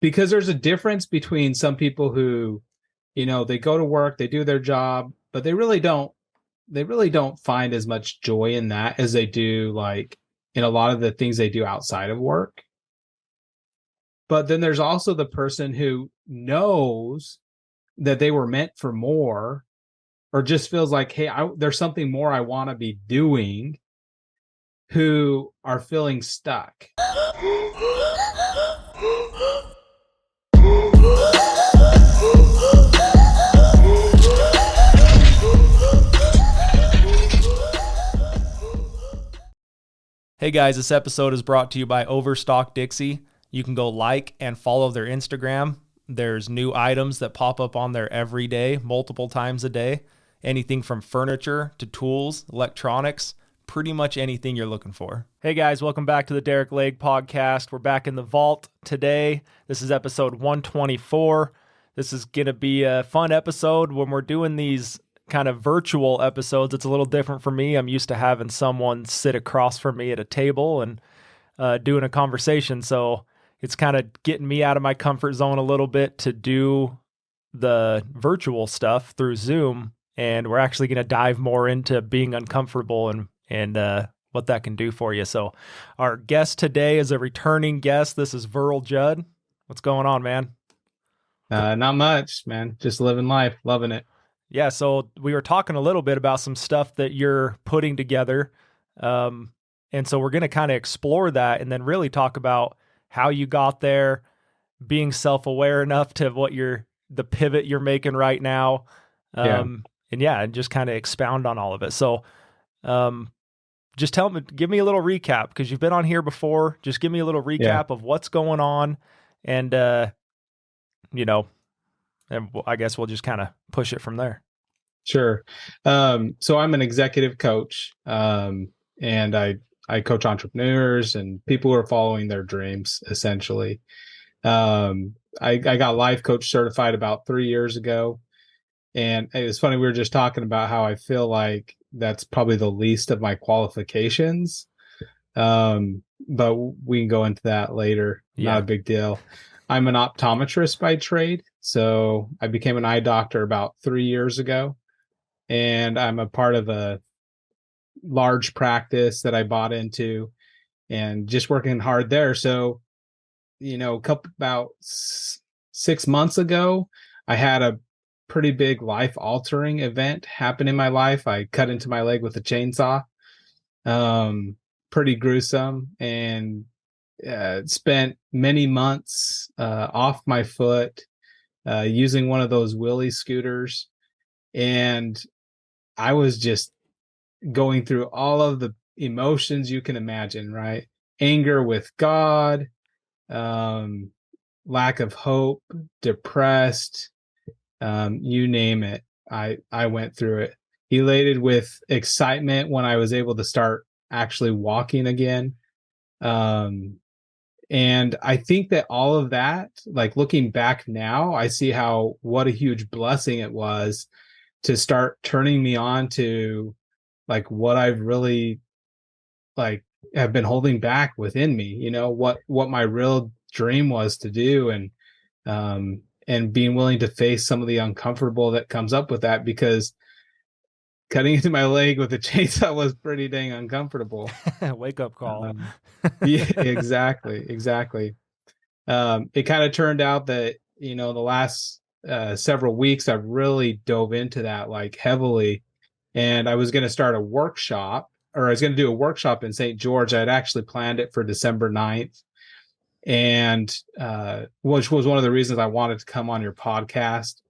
because there's a difference between some people who, they go to work, they do their job, but they really don't find as much joy in that as they do like in a lot of the things they do outside of work. But then there's also the person who knows that they were meant for more, or just feels like, hey, there's something more I want to be doing, who are feeling stuck. Hey guys, this episode is brought to you by Overstock Dixie. You can go like and follow their Instagram. There's new items that pop up on there every day, multiple times a day. Anything from furniture to tools, electronics, pretty much anything you're looking for. Hey guys, welcome back to the Derick Legg podcast. We're back in the vault today. This is episode 124. This is going to be a fun episode. When we're doing these kind of virtual episodes, it's a little different for me. I'm used to having someone sit across from me at a table and doing a conversation. So it's kind of getting me out of my comfort zone a little bit to do the virtual stuff through Zoom. And we're actually going to dive more into being uncomfortable and what that can do for you. So our guest today is a returning guest. This is Verle, Judd. What's going on, man? Not much, man. Just living life, loving it. Yeah, so we were talking a little bit about some stuff that you're putting together. And so we're going to kind of explore that and then really talk about how you got there, being self-aware enough to the pivot you're making right now. And just kind of expound on all of it. So just give me a little recap, because you've been on here before. Just give me a little recap of what's going on. And, and I guess we'll just kind of push it from there. Sure. So I'm an executive coach, and I coach entrepreneurs and people who are following their dreams, essentially. I got life coach certified about 3 years ago. And it was funny, we were just talking about how I feel like that's probably the least of my qualifications. But we can go into that later. Yeah. Not a big deal. I'm an optometrist by trade. So I became an eye doctor about 3 years ago. And I'm a part of a large practice that I bought into and just working hard there. So, about 6 months ago, I had a pretty big life altering event happen in my life. I cut into my leg with a chainsaw. Pretty gruesome, and spent many months off my foot using one of those wheelie scooters. And I was just going through all of the emotions you can imagine, right? Anger with God, lack of hope, depressed, you name it. I went through it. Elated with excitement when I was able to start actually walking again. And I think that all of that, like looking back now, I see what a huge blessing it was to start turning me on to like what I've really like have been holding back within me, what my real dream was to do, and being willing to face some of the uncomfortable that comes up with that, because cutting into my leg with a chainsaw was pretty dang uncomfortable. Wake up call. Yeah, exactly. It kind of turned out that, the last several weeks, I've really dove into that like heavily. And I was going to start a workshop, or I was going to do a workshop in St. George. I'd actually planned it for December 9th. And which was one of the reasons I wanted to come on your podcast.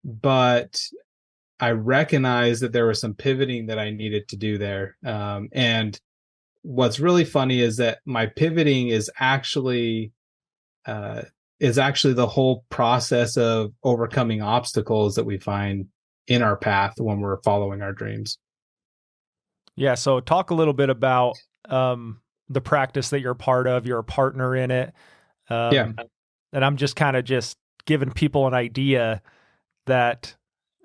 But I recognized that there was some pivoting that I needed to do there. And what's really funny is that my pivoting is actually the whole process of overcoming obstacles that we find in our path when we're following our dreams. Yeah. So talk a little bit about the practice that you're a part of. You're a partner in it. And I'm just kind of just giving people an idea that,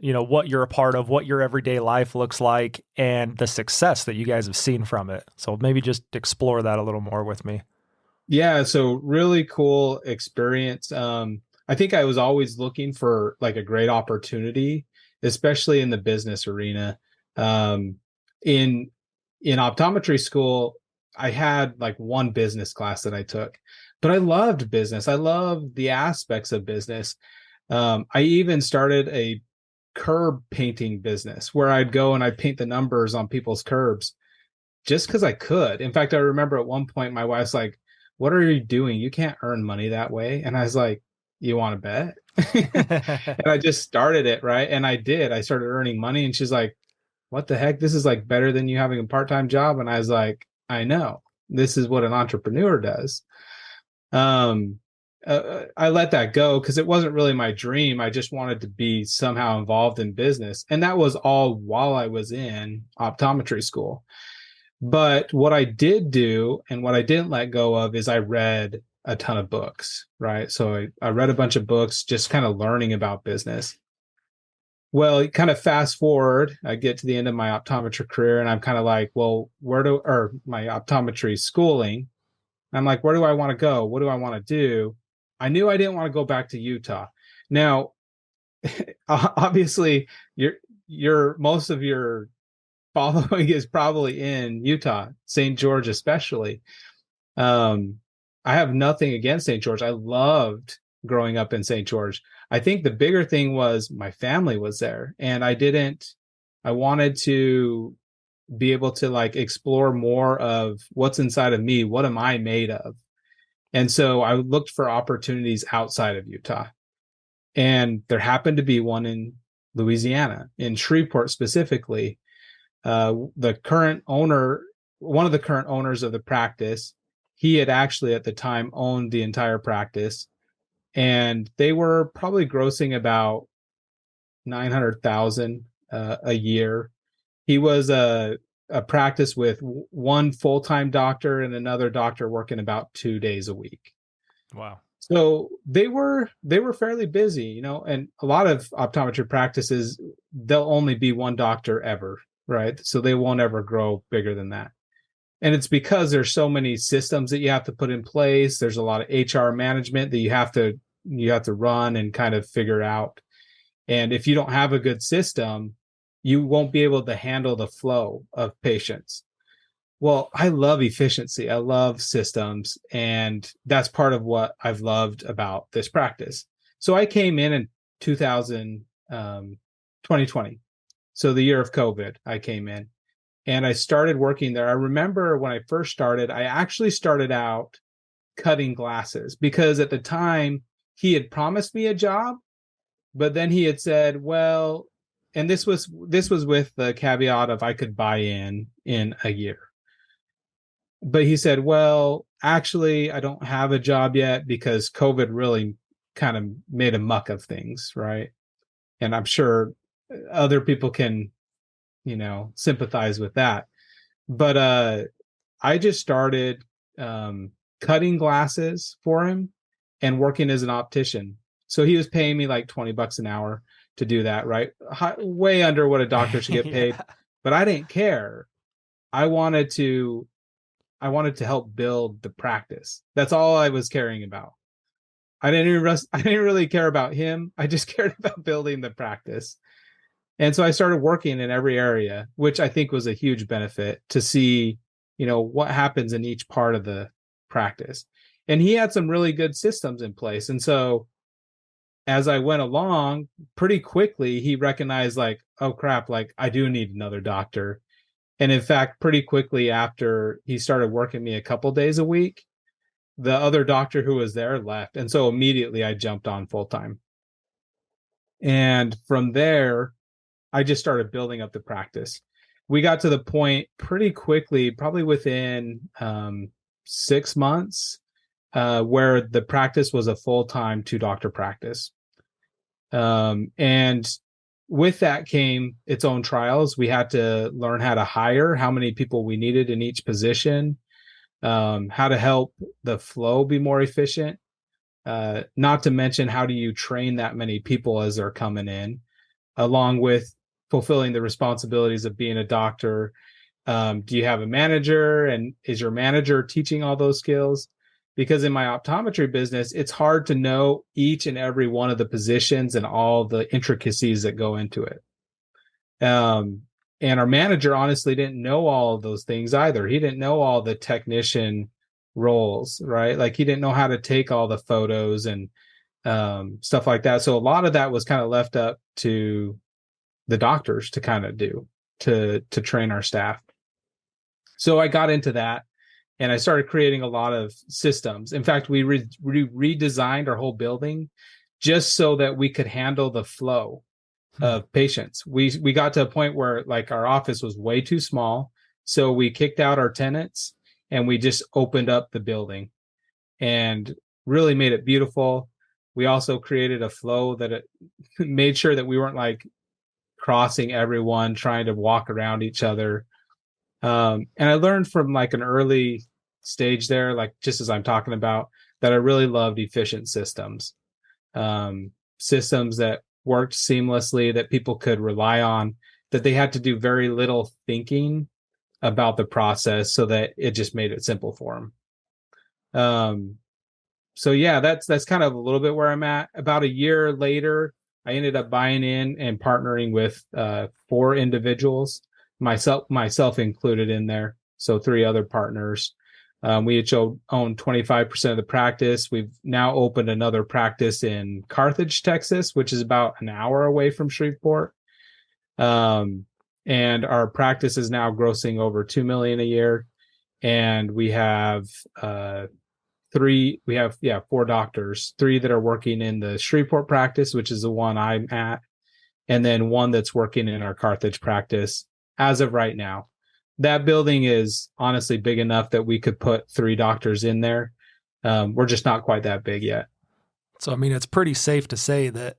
what you're a part of, what your everyday life looks like, and the success that you guys have seen from it. So maybe just explore that a little more with me. Yeah, so really cool experience. I think I was always looking for like a great opportunity, especially in the business arena. Um, in optometry school, I had like one business class that I took, but I loved business. I loved the aspects of business. I even started a curb painting business where I'd go and I'd paint the numbers on people's curbs just because I could. In fact, I remember at one point my wife's like, "What are you doing? You can't earn money that way." And I was like, "You want to bet?" And I just started it, right? And I did. I started earning money, and she's like, "What the heck? This is like better than you having a part-time job." And I was like, "I know. This is what an entrepreneur does." Um, I let that go because it wasn't really my dream. I just wanted to be somehow involved in business, and that was all while I was in optometry school. But what I did do and what I didn't let go of is I read a ton of books, right? So I read a bunch of books just kind of learning about business. Well, kind of fast forward, I get to the end of my optometry career and I'm kind of like, well, or my optometry schooling, I'm like, where do I want to go? What do I want to do? I knew I didn't want to go back to Utah. Now, obviously, your most of your following is probably in Utah, St. George especially. Um, I have nothing against St. George. I loved growing up in St. George. I think the bigger thing was my family was there, and I wanted to be able to like explore more of what's inside of me. What am I made of? And so I looked for opportunities outside of Utah. And there happened to be one in Louisiana, in Shreveport specifically. The current owner, one of the current owners of the practice, he had actually at the time owned the entire practice, and they were probably grossing about 900,000 a year. He was a practice with one full-time doctor and another doctor working about 2 days a week. Wow. So they were fairly busy, you know, and a lot of optometry practices, they'll only be one doctor ever, right? So they won't ever grow bigger than that. And it's because there's so many systems that you have to put in place. There's a lot of HR management that you have to run and kind of figure out. And if you don't have a good system, you won't be able to handle the flow of patients. Well, I love efficiency. I love systems. And that's part of what I've loved about this practice. So I came in 2020. So the year of COVID, I came in and I started working there. I remember when I first started, I actually started out cutting glasses because at the time he had promised me a job, but then he had said, well, and this was with the caveat of I could buy in a year. But he said, well, actually, I don't have a job yet because COVID really kind of made a muck of things, right? And I'm sure other people can, sympathize with that. But I just started cutting glasses for him and working as an optician. So he was paying me like $20 an hour to do that, right? Way under what a doctor should get paid. Yeah. But I didn't care. I wanted to I wanted to help build the practice. That's all I was caring about. I didn't really care about him. I just cared about building the practice. And so I started working in every area, which I think was a huge benefit to see, what happens in each part of the practice. And he had some really good systems in place. And so as I went along, pretty quickly he recognized like, oh crap, like I do need another doctor. And in fact, pretty quickly after he started working me a couple days a week, the other doctor who was there left. And so immediately I jumped on full time. And from there, I just started building up the practice. We got to the point pretty quickly, probably within 6 months, where the practice was a full time two doctor practice. And with that came its own trials. We had to learn how to hire, how many people we needed in each position, how to help the flow be more efficient. Not to mention, how do you train that many people as they're coming in, along with fulfilling the responsibilities of being a doctor? Do you have a manager, and is your manager teaching all those skills? because in my optometry business, it's hard to know each and every one of the positions and all the intricacies that go into it. And our manager honestly didn't know all of those things either. He didn't know all the technician roles, right? Like he didn't know how to take all the photos and stuff like that. So a lot of that was kind of left up to the doctors to kind of do to train our staff. So I got into that and I started creating a lot of systems. In fact, we redesigned our whole building just so that we could handle the flow of patients. We got to a point where like our office was way too small. So we kicked out our tenants and we just opened up the building and really made it beautiful. We also created a flow that it made sure that we weren't like crossing everyone, trying to walk around each other. And I learned from like an early stage there, like just as I'm talking about, that I really loved efficient systems, systems that worked seamlessly, that people could rely on, that they had to do very little thinking about the process so that it just made it simple for them. So yeah, that's kind of a little bit where I'm at. About a year later, I ended up buying in and partnering with 4 individuals, myself included in there. So 3 other partners. We each own 25% of the practice. We've now opened another practice in Carthage, Texas, which is about an hour away from Shreveport. And our practice is now grossing over $2 million a year. And we have 4 doctors, 3 that are working in the Shreveport practice, which is the one I'm at, and then 1 that's working in our Carthage practice as of right now. That building is honestly big enough that we could put 3 doctors in there. We're just not quite that big yet. So, I mean, it's pretty safe to say that,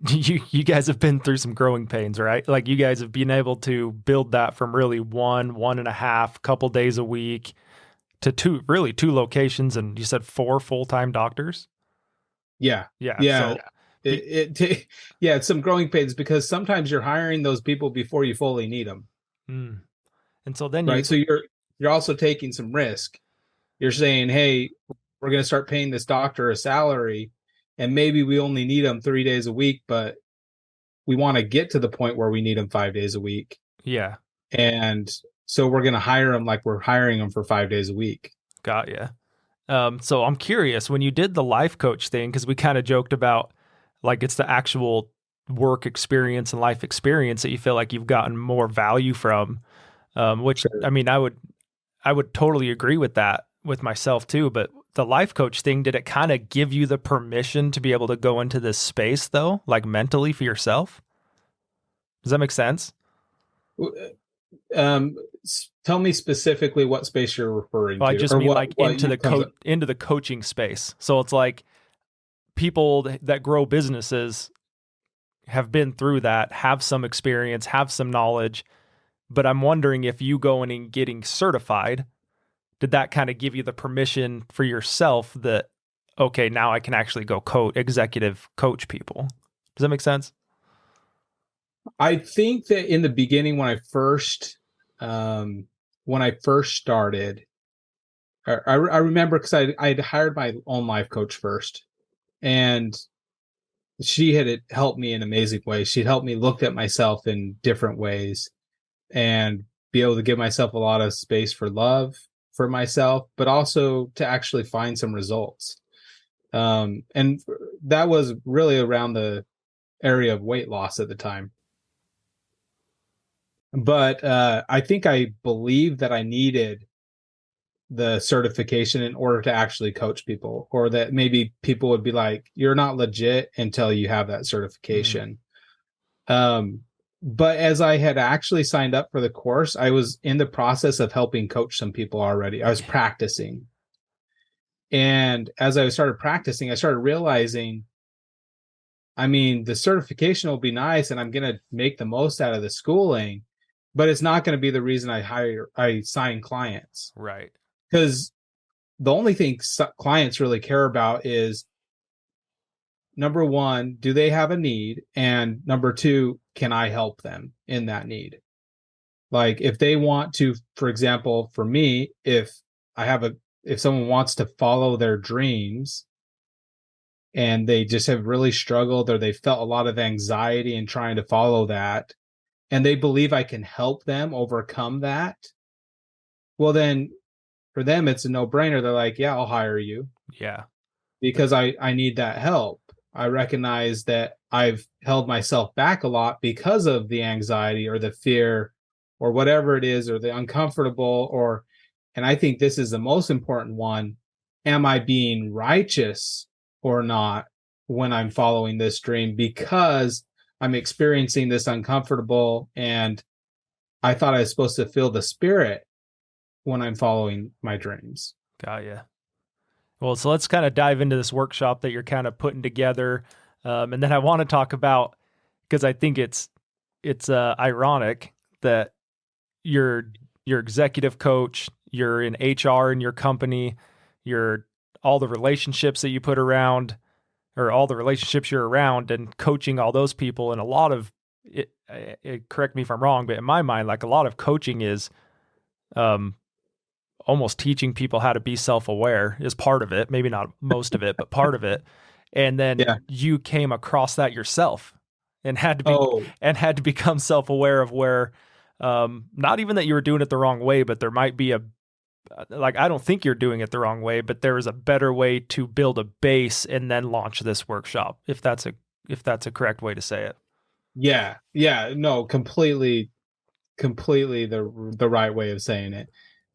you guys have been through some growing pains, right? Like you guys have been able to build that from really 1.5, couple days a week to 2 locations. And you said 4 full-time doctors. Yeah. Yeah. Yeah. So It's some growing pains because sometimes you're hiring those people before you fully need them. And so then right. So you're also taking some risk. You're saying, hey, we're going to start paying this doctor a salary and maybe we only need them 3 days a week, but we want to get to the point where we need them 5 days a week. Yeah. And so we're going to hire them like we're hiring them for 5 days a week. Got ya. So I'm curious, when you did the life coach thing, because we kind of joked about like it's the actual work experience and life experience that you feel like you've gotten more value from, which Sure. I mean, I would totally agree with that with myself too. But the life coach thing, did it kind of give you the permission to be able to go into this space though, like mentally for yourself? Does that make sense? Tell me specifically what space you're referring Well, I to, just or mean what, like what into the coaching space. So it's like people that grow businesses have been through that, have some experience, have some knowledge. But I'm wondering if you going and getting certified, did that kind of give you the permission for yourself that, okay, now I can actually go executive coach people? Does that make sense? I think that in the beginning, when I first started, I remember because I'd hired my own life coach first, and she had helped me in amazing ways. She'd helped me look at myself in different ways and be able to give myself a lot of space for love for myself, but also to actually find some results. And that was really around the area of weight loss at the time. But I think I believed that I needed the certification in order to actually coach people, or that maybe people would be like, you're not legit until you have that certification. But as I had actually signed up for the course, I was in the process of helping coach some people already. I was practicing. And as I started practicing, I started realizing, I mean, the certification will be nice and I'm going to make the most out of the schooling, but it's not going to be the reason I sign clients. Right. Because the only thing clients really care about is, number one, do they have a need? And number two, can I help them in that need? Like if they want to, for example, for me, if someone wants to follow their dreams and they just have really struggled or they felt a lot of anxiety in trying to follow that, and they believe I can help them overcome that, well, then for them, it's a no brainer. They're like, yeah, I'll hire you Yeah. because I need that help. I recognize that I've held myself back a lot because of the anxiety or the fear or whatever it is, or the uncomfortable, and I think this is the most important one. Am I being righteous or not when I'm following this dream? Because I'm experiencing this uncomfortable, and I thought I was supposed to feel the spirit when I'm following my dreams. Got you. Well, so let's kind of dive into this workshop that you're kind of putting together. And then I want to talk about, because I think it's ironic that you're your executive coach, you're in HR in your company, you're all the relationships that you put around, or all the relationships you're around, and coaching all those people. And a lot of it, correct me if I'm wrong, but in my mind, like a lot of coaching is um, almost teaching people how to be self-aware is part of it. Maybe not most of it, but part of it. And then Yeah. you came across that yourself and Oh, had to become self-aware of where, not even that you were doing it the wrong way, but there might be like, I don't think you're doing it the wrong way, but there is a better way to build a base and then launch this workshop. If that's a correct way to say it. yeah. Yeah. No, completely the right way of saying it.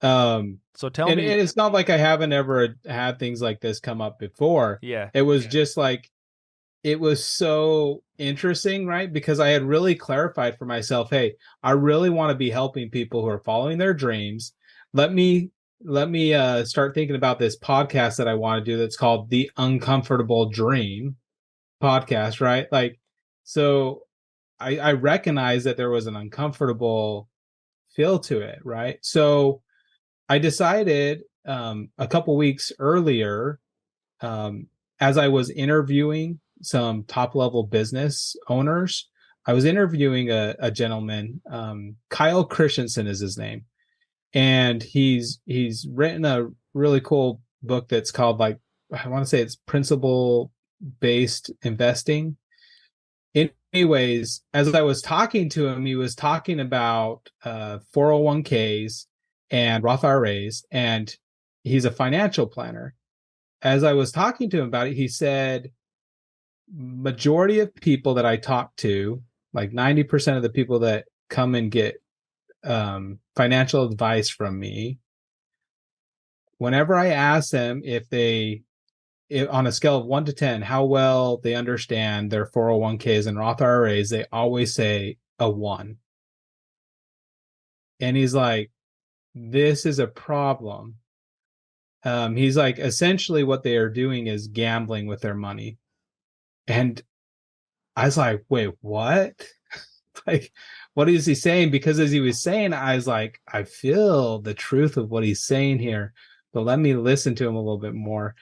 So tell And me, it's not like I haven't ever had things like this come up before. yeah, It was just like it was so interesting, right? Because I had really clarified for myself, hey, I really want to be helping people who are following their dreams. Let me start thinking about this podcast that I want to do that's called The Uncomfortable Dream podcast, right? Like, so I recognize that there was an uncomfortable feel to it, right? So I decided a couple weeks earlier, um, as I was interviewing some top level business owners, I was interviewing a gentleman, Kyle Christensen is his name, and he's written a really cool book that's called, like, I want to say it's principle based investing. Anyways, as I was talking to him, he was talking about 401ks and Roth IRAs, and he's a financial planner. As I was talking to him about it, he said, majority of people that I talk to, like 90% of the people that come and get financial advice from me, whenever I ask them on a scale of 1 to 10, how well they understand their 401ks and Roth IRAs, they always say a 1. And he's like, this is a problem. He's like, essentially what they are doing is gambling with their money. And I was like, wait, what? Like, what is he saying? Because as he was saying, I was like, I feel the truth of what he's saying here, but let me listen to him a little bit more.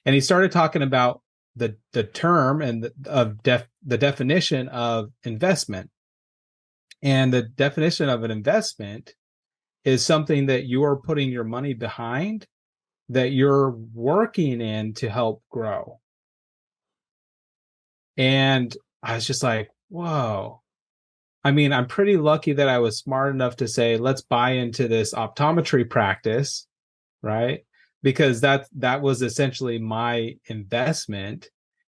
And he started talking about the term and the definition of investment. And the definition of an investment is something that you are putting your money behind, that you're working in to help grow. And I was just like, whoa. I mean, I'm pretty lucky that I was smart enough to say, let's buy into this optometry practice, right? Because that was essentially my investment,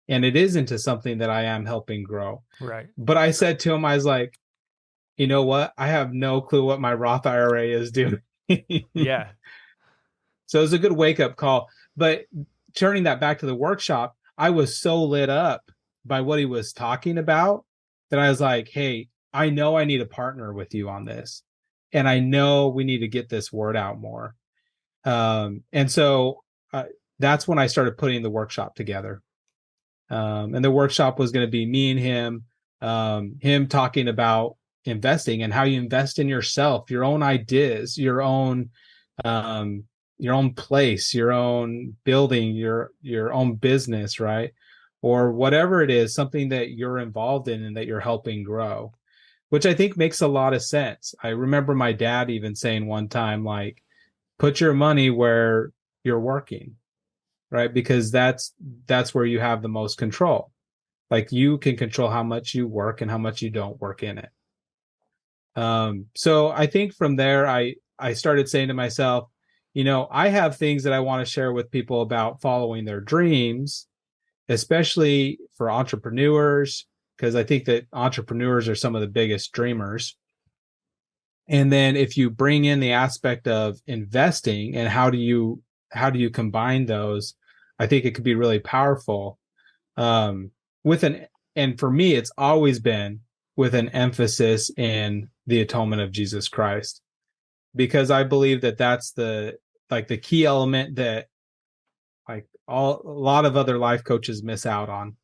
and it is into something that I am helping grow. right. But I said to him, I was like, you know what? I have no clue what my Roth IRA is doing. Yeah. So it was a good wake up call. But turning that back to the workshop, I was so lit up by what he was talking about that I was like, hey, I know I need a partner with you on this. And I know we need to get this word out more. And so that's when I started putting the workshop together. And the workshop was going to be me and him talking about investing and how you invest in yourself, your own ideas, um, your own place, your own building, your own business, right? Or whatever it is, something that you're involved in and that you're helping grow. which I think makes a lot of sense. I remember my dad even saying one time, like, put your money where you're working, right? Because that's where you have the most control. Like you can control how much you work and how much you don't work in it. So I think from there, I started saying to myself, I have things that I want to share with people about following their dreams, especially for entrepreneurs, because I think that entrepreneurs are some of the biggest dreamers. And then if you bring in the aspect of investing and how do you combine those, I think it could be really powerful. Um, with an and for me, it's always been with an emphasis in the atonement of Jesus Christ, because I believe that that's the key element that like a lot of other life coaches miss out on.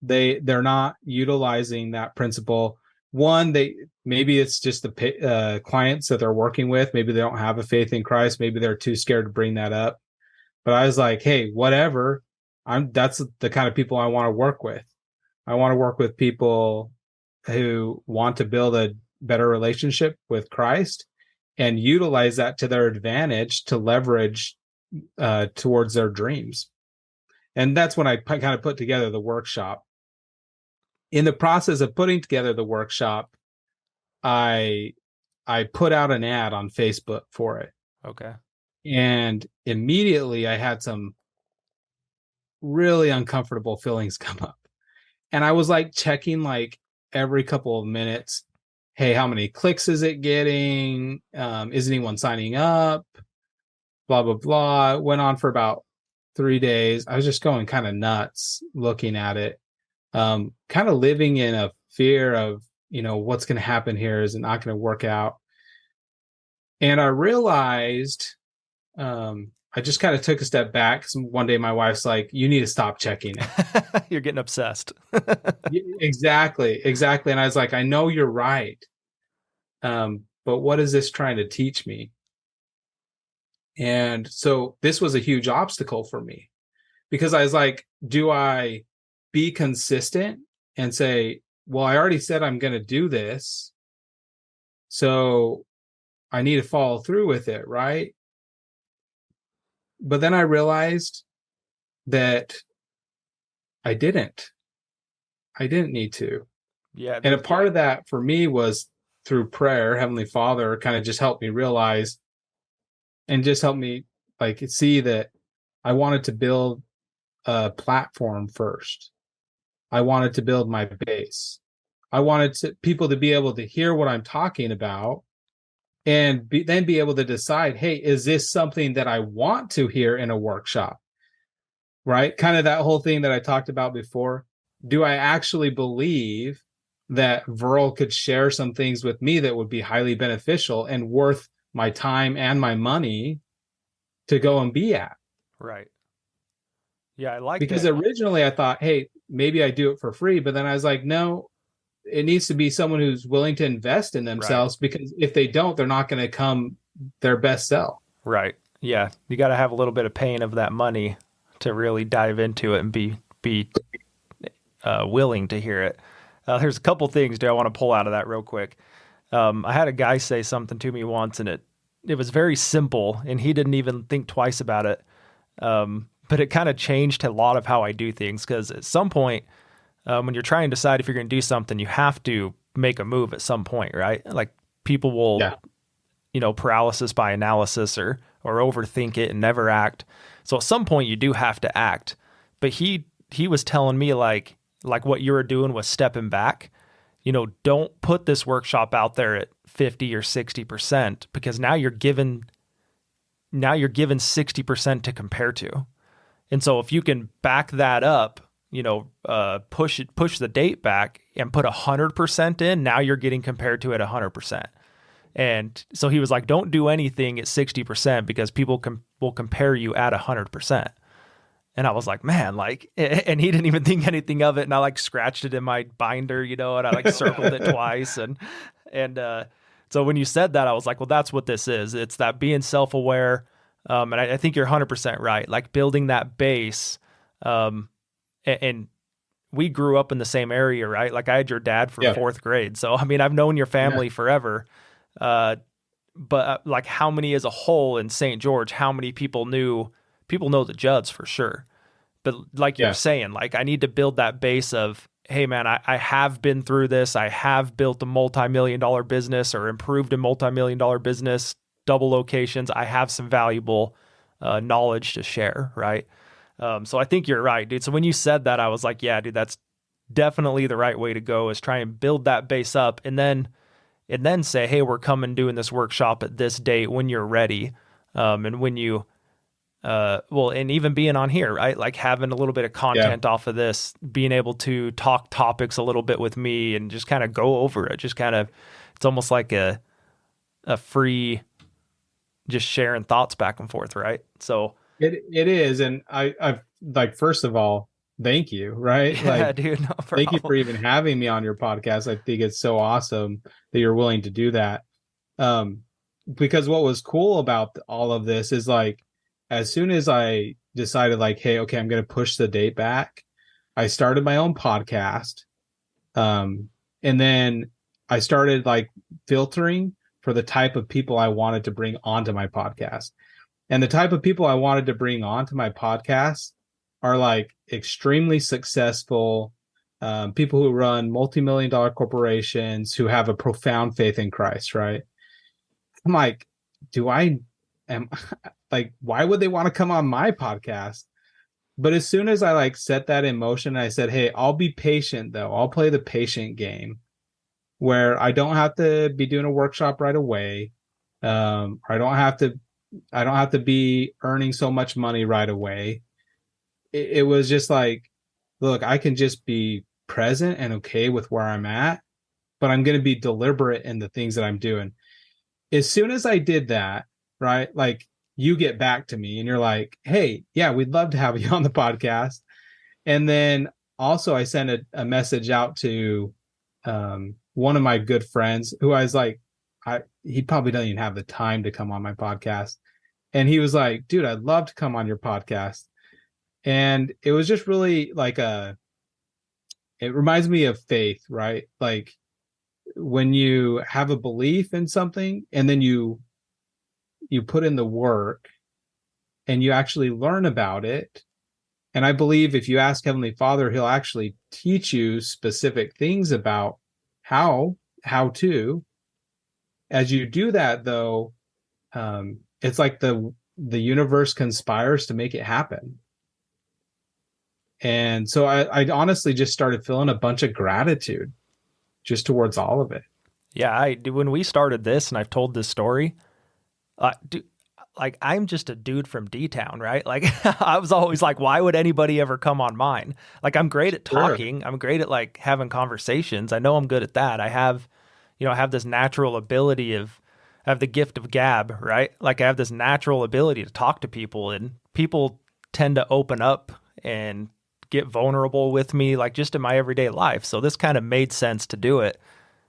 They're not utilizing that principle. One, they maybe it's just the clients that they're working with. Maybe they don't have a faith in Christ. Maybe they're too scared to bring that up. But I was like, hey, whatever. That's the kind of people I want to work with. I want to work with people who want to build a better relationship with Christ and utilize that to their advantage to leverage towards their dreams. And that's when I kind of put together the workshop. In the process of putting together the workshop, I put out an ad on Facebook for it. Okay. And immediately I had some really uncomfortable feelings come up. And I was like checking like every couple of minutes, hey, how many clicks is it getting? Is anyone signing up? Blah, blah, blah. It went on for about 3 days. I was just going kind of nuts looking at it, kind of living in a fear of, what's going to happen here. Is it not going to work out? And I realized, I just kind of took a step back. One day my wife's like, you need to stop checking it. You're getting obsessed. Exactly. And I was like, I know you're right. But what is this trying to teach me? And so this was a huge obstacle for me, because I was like, do I be consistent and say, well, I already said I'm going to do this, so I need to follow through with it, right? But then I realized that I didn't need to. Yeah. And a part of that for me was through prayer. Heavenly Father kind of just helped me realize and just helped me like see that I wanted to build a platform first. I wanted to build my base. I wanted people to be able to hear what I'm talking about and then be able to decide, hey, is this something that I want to hear in a workshop? Right? Kind of that whole thing that I talked about before. Do I actually believe that Verle could share some things with me that would be highly beneficial and worth my time and my money to go and be at? Right. Yeah, I like Because that. originally I thought, hey, maybe I do it for free. But then I was like, no, it needs to be someone who's willing to invest in themselves, because if they don't, they're not going to come their best self. Right. Yeah. You got to have a little bit of pain of that money to really dive into it and be willing to hear it. There's a couple things I want to pull out of that real quick. I had a guy say something to me once, and it was very simple, and he didn't even think twice about it. But it kind of changed a lot of how I do things, because at some point, when you're trying to decide if you're going to do something, you have to make a move at some point, right? Like people will, paralysis by analysis or overthink it and never act. So at some point you do have to act. But he was telling me like what you were doing was stepping back. Don't put this workshop out there at 50 or 60%, because now you're given 60% to compare to. And so if you can back that up, push the date back and put 100% in, now you're getting compared to it 100%. And so he was like, don't do anything at 60%, because people will compare you at 100%. And I was like, man, and he didn't even think anything of it. And I scratched it in my binder, and I circled it twice. And so when you said that, I was like, well, that's what this is. It's that being self-aware. And I think you're 100% right. Like building that base. And we grew up in the same area, right? Like I had your dad for Yeah. fourth grade. So, I mean, I've known your Yeah. family forever. Uh, but like how many as a whole in St. George, how many people know the Judds for sure. But like you're Yeah. saying, like I need to build that base of, hey man, I have been through this. I have built a multi-million-dollar business or improved a multi-million-dollar business, double locations. I have some valuable knowledge to share, right? So I think you're right, dude. So when you said that, I was like, yeah, dude, that's definitely the right way to go, is try and build that base up and then say, hey, we're coming doing this workshop at this date when you're ready. And when you well, and even being on here, right? Like having a little bit of Yeah. content off of this, being able to talk topics a little bit with me and just kind of go over it. Just kind of, it's almost like a free, just sharing thoughts back and forth, right? So It is. And I've like, first of all, thank you, right? yeah, Like, dude, no thank you for problem. even having me on your podcast. I think it's so awesome that you're willing to do that. Um, because what was cool about all of this is like, as soon as I decided, like, hey, okay, I'm going to push the date back, I started my own podcast. And then I started like filtering for the type of people I wanted to bring onto my podcast. And the type of people I wanted to bring onto my podcast are like extremely successful people who run multi-million-dollar corporations who have a profound faith in Christ, right? I'm like, do I am like, why would they want to come on my podcast? But as soon as I like set that in motion, I said, hey, I'll be patient though. I'll play the patient game where I don't have to be doing a workshop right away. I don't have to be earning so much money right away. It was just like, look, I can just be present and okay with where I'm at, but I'm going to be deliberate in the things that I'm doing. As soon as I did that, right? Like you get back to me and you're like, hey, yeah, we'd love to have you on the podcast. And then also I sent a message out to one of my good friends who I was like, he probably doesn't even have the time to come on my podcast. And he was like, dude, I'd love to come on your podcast. And it was just really like it reminds me of faith, right? Like when you have a belief in something and then you put in the work and you actually learn about it. And I believe if you ask Heavenly Father, he'll actually teach you specific things about how to. As you do that, though, it's like the universe conspires to make it happen. And so I honestly just started feeling a bunch of gratitude just towards all of it. Yeah, when we started this and I've told this story, dude, like I'm just a dude from D-Town, right? Like I was always like, why would anybody ever come on mine? Like I'm great at Sure. talking. I'm great at like having conversations. I know I'm good at that. I have this natural ability I have the gift of gab, right? Like I have this natural ability to talk to people and people tend to open up and get vulnerable with me, like just in my everyday life. So this kind of made sense to do it.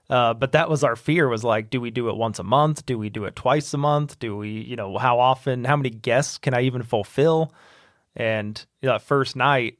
But that was our fear, was like, do we do it once a month? Do we do it twice a month? Do we, how often, how many guests can I even fulfill? And that first night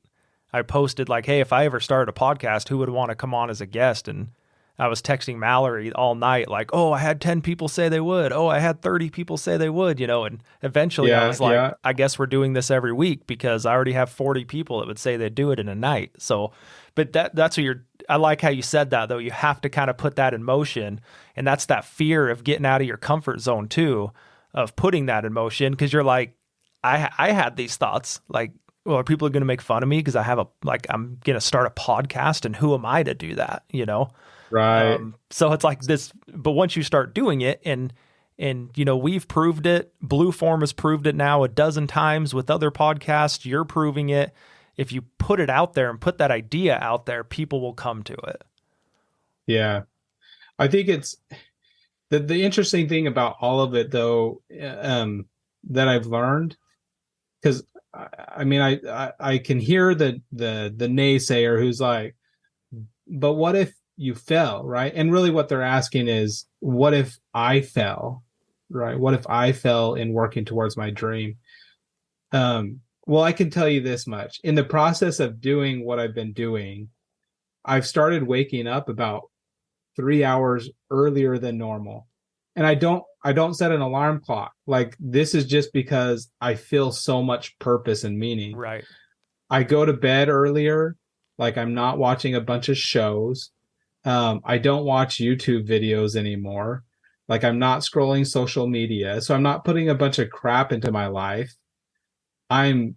I posted like, hey, if I ever started a podcast, who would want to come on as a guest? And I was texting Mallory all night, like, oh, I had 10 people say they would. Oh, I had 30 people say they would, and eventually I Yeah, was like, yeah. I guess we're doing this every week because I already have 40 people that would say they'd do it in a night. So, but that's what I like how you said that though. You have to kind of put that in motion. And that's that fear of getting out of your comfort zone too, of putting that in motion. Cause you're like, I had these thoughts like, well, are people going to make fun of me because I'm going to start a podcast and who am I to do that? Right. So it's like this, but once you start doing it and we've proved it, Blue Form has proved it now a dozen times with other podcasts, you're proving it. If you put it out there and put that idea out there, people will come to it. Yeah. I think it's the interesting thing about all of it though, that I've learned, because I mean, I can hear the naysayer who's like, but what if you fell, right? And really what they're asking is, what if I fell, right? What if I fell in working towards my dream? Well, I can tell you this much. In the process of doing what I've been doing, I've started waking up about 3 hours earlier than normal. And I don't set an alarm clock. Like this is just because I feel so much purpose and meaning. Right. I go to bed earlier, like I'm not watching a bunch of shows. I don't watch YouTube videos anymore. Like I'm not scrolling social media. So I'm not putting a bunch of crap into my life. I'm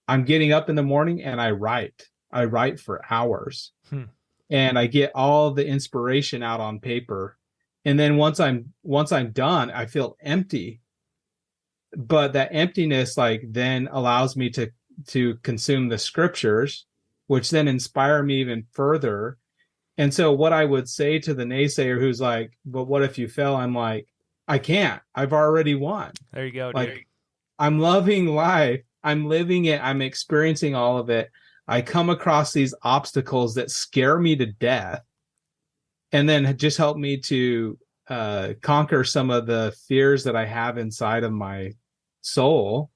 I'm getting up in the morning and I write. I write for hours Hmm. and I get all the inspiration out on paper. And then once I'm done, I feel empty. But that emptiness like then allows me to consume the scriptures, which then inspire me even further. And so what I would say to the naysayer who's like, but what if you fail? I'm like, I can't. I've already won. There you go, dude. Like I'm loving life. I'm living it. I'm experiencing all of it. I come across these obstacles that scare me to death and then just help me to conquer some of the fears that I have inside of my soul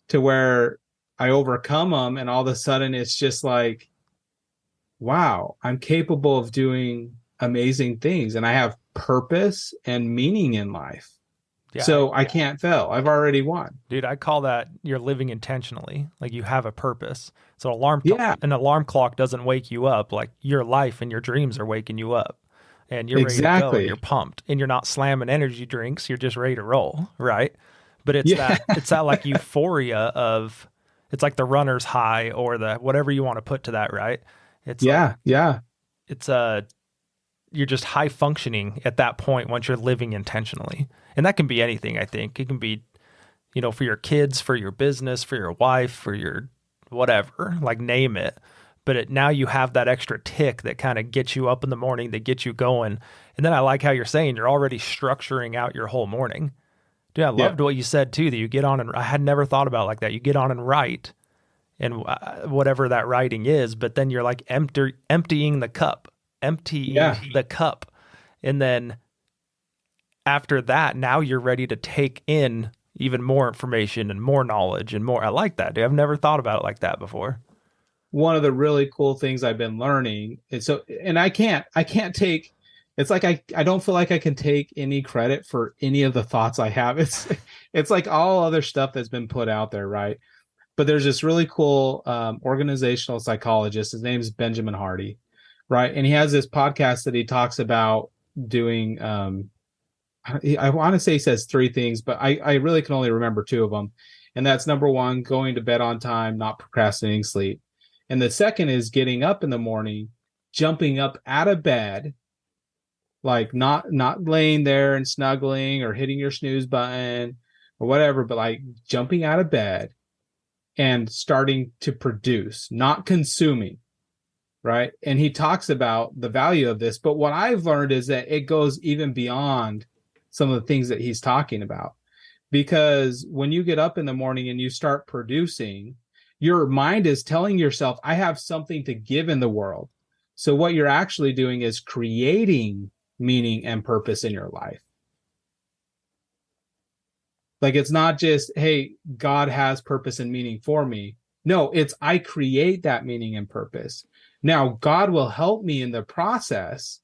to where I overcome them. And all of a sudden it's just like, wow, I'm capable of doing amazing things and I have purpose and meaning in life. Yeah, So I can't fail. I've already won. dude, I call that you're living intentionally. Like you have a purpose. So Yeah, an alarm clock doesn't wake you up. Like your life and your dreams are waking you up, and you're ready to go and you're exactly. pumped and you're not slamming energy drinks. You're just ready to roll, right? But Yeah, it's that like euphoria of, it's like the runner's high or the whatever you want to put to that, right? It's like yeah, yeah, it's you're just high functioning at that point once you're living intentionally. And that can be anything, I think. It can be, for your kids, for your business, for your wife, for your whatever, like name it. But now you have that extra tick that kind of gets you up in the morning, that gets you going. And then I like how you're saying you're already structuring out your whole morning. Dude, I yeah, loved what you said too, that you get on and I had never thought about it like that. You get on and write and whatever that writing is, but then you're like emptying the cup, emptying yeah. the cup. And then after that, now you're ready to take in even more information and more knowledge and more. I like that, dude. I've never thought about it like that before. One of the really cool things I've been learning is so, and I can't take, it's like I don't feel like I can take any credit for any of the thoughts I have. It's like all other stuff that's been put out there, right? But there's this really cool organizational psychologist. His name's Benjamin Hardy, right? And he has this podcast that he talks about doing. I want to say he says three things, but I really can only remember two of them. And that's number one, going to bed on time, not procrastinating sleep. And the second is getting up in the morning, jumping up out of bed, like not laying there and snuggling or hitting your snooze button or whatever, but like jumping out of bed and starting to produce, not consuming, right? And he talks about the value of this. But what I've learned is that it goes even beyond some of the things that he's talking about. Because when you get up in the morning and you start producing, your mind is telling yourself, I have something to give in the world. So what you're actually doing is creating meaning and purpose in your life. Like it's not just, hey, God has purpose and meaning for me. No, it's I create that meaning and purpose. Now, God will help me in the process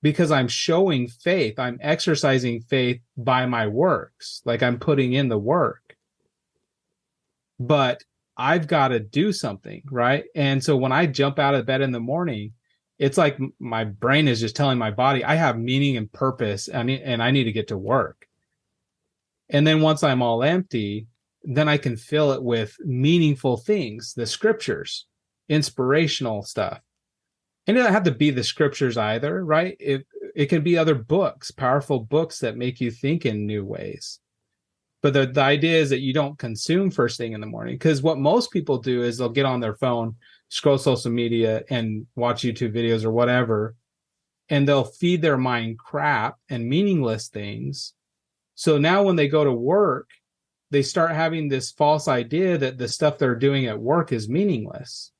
because I'm showing faith. I'm exercising faith by my works. Like I'm putting in the work. But I've got to do something, right? And so when I jump out of bed in the morning, it's like my brain is just telling my body, I have meaning and purpose, and I need to get to work. And then once I'm all empty, then I can fill it with meaningful things, the scriptures, inspirational stuff. And it doesn't have to be the scriptures either, right? It can be other books, powerful books that make you think in new ways. But the idea is that you don't consume first thing in the morning, because what most people do is they'll get on their phone, scroll social media and watch YouTube videos or whatever, and they'll feed their mind crap and meaningless things. So now when they go to work, they start having this false idea that the stuff they're doing at work is meaningless.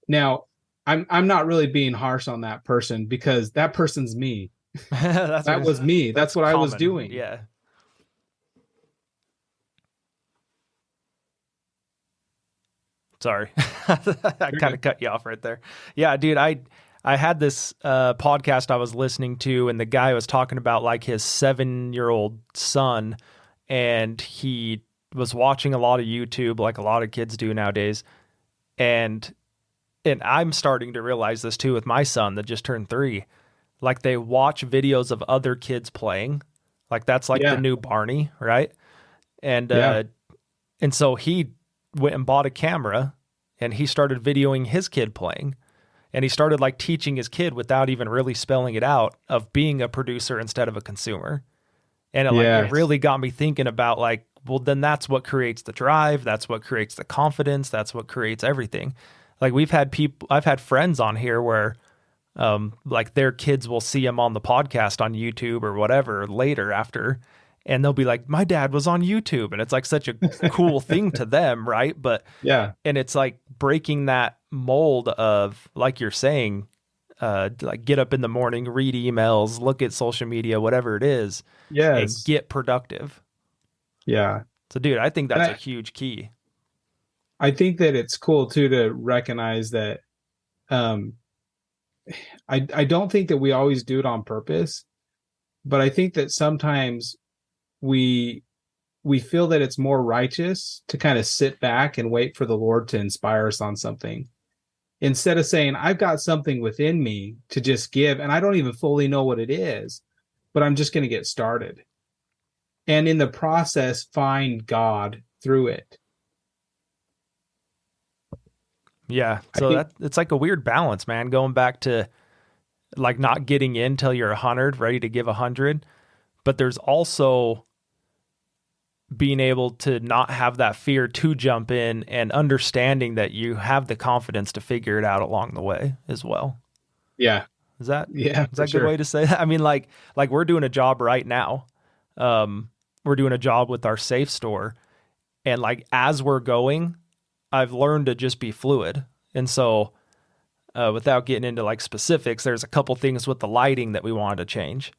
Now, I'm not really being harsh on that person because that person's me. That was me. That's what I was Common. doing. Yeah. Sorry. I You're kind of good. cut you off right there. Yeah, dude, I had this podcast I was listening to, and the guy was talking about like his 7-year-old son, and he was watching a lot of YouTube, like a lot of kids do nowadays. And I'm starting to realize this too with my son that just turned 3. Like they watch videos of other kids playing. Like that's like the Yeah. new Barney, right? And Yeah. and so he went and bought a camera and he started videoing his kid playing. And he started like teaching his kid without even really spelling it out of being a producer instead of a consumer. And it Yes. really got me thinking about like, well, then that's what creates the drive. That's what creates the confidence. That's what creates everything. Like I've had friends on here where like their kids will see them on the podcast on YouTube or whatever later after, and they'll be like, my dad was on YouTube. And it's like such a cool thing to them. Right. Yeah. And it's like breaking that mold of, like you're saying, like get up in the morning, read emails, look at social media, whatever it is, and Yes. get productive. Yeah. So, dude, I think And that's a huge key. I think that it's cool too to recognize that um I don't think that we always do it on purpose, but I think that sometimes we we feel that it's more righteous to kind of sit back and wait for the Lord to inspire us on something instead of saying, I've got something within me to just give, and I don't even fully know what it is, but I'm just going to get started. And in the process, find God through it. Yeah. I So think, that it's like a weird balance, man, going back to like not getting in till you're 100, ready to give 100. But there's also being able to not have that fear to jump in and understanding that you have the confidence to figure it out along the way as well. yeah, Is that yeah, is for that a good way sure. to say that? I mean, like we're doing a job right now. We're doing a job with our safe store, and like as we're going, I've learned to just be fluid. And so, without getting into like specifics, there's a couple things with the lighting that we wanted to change.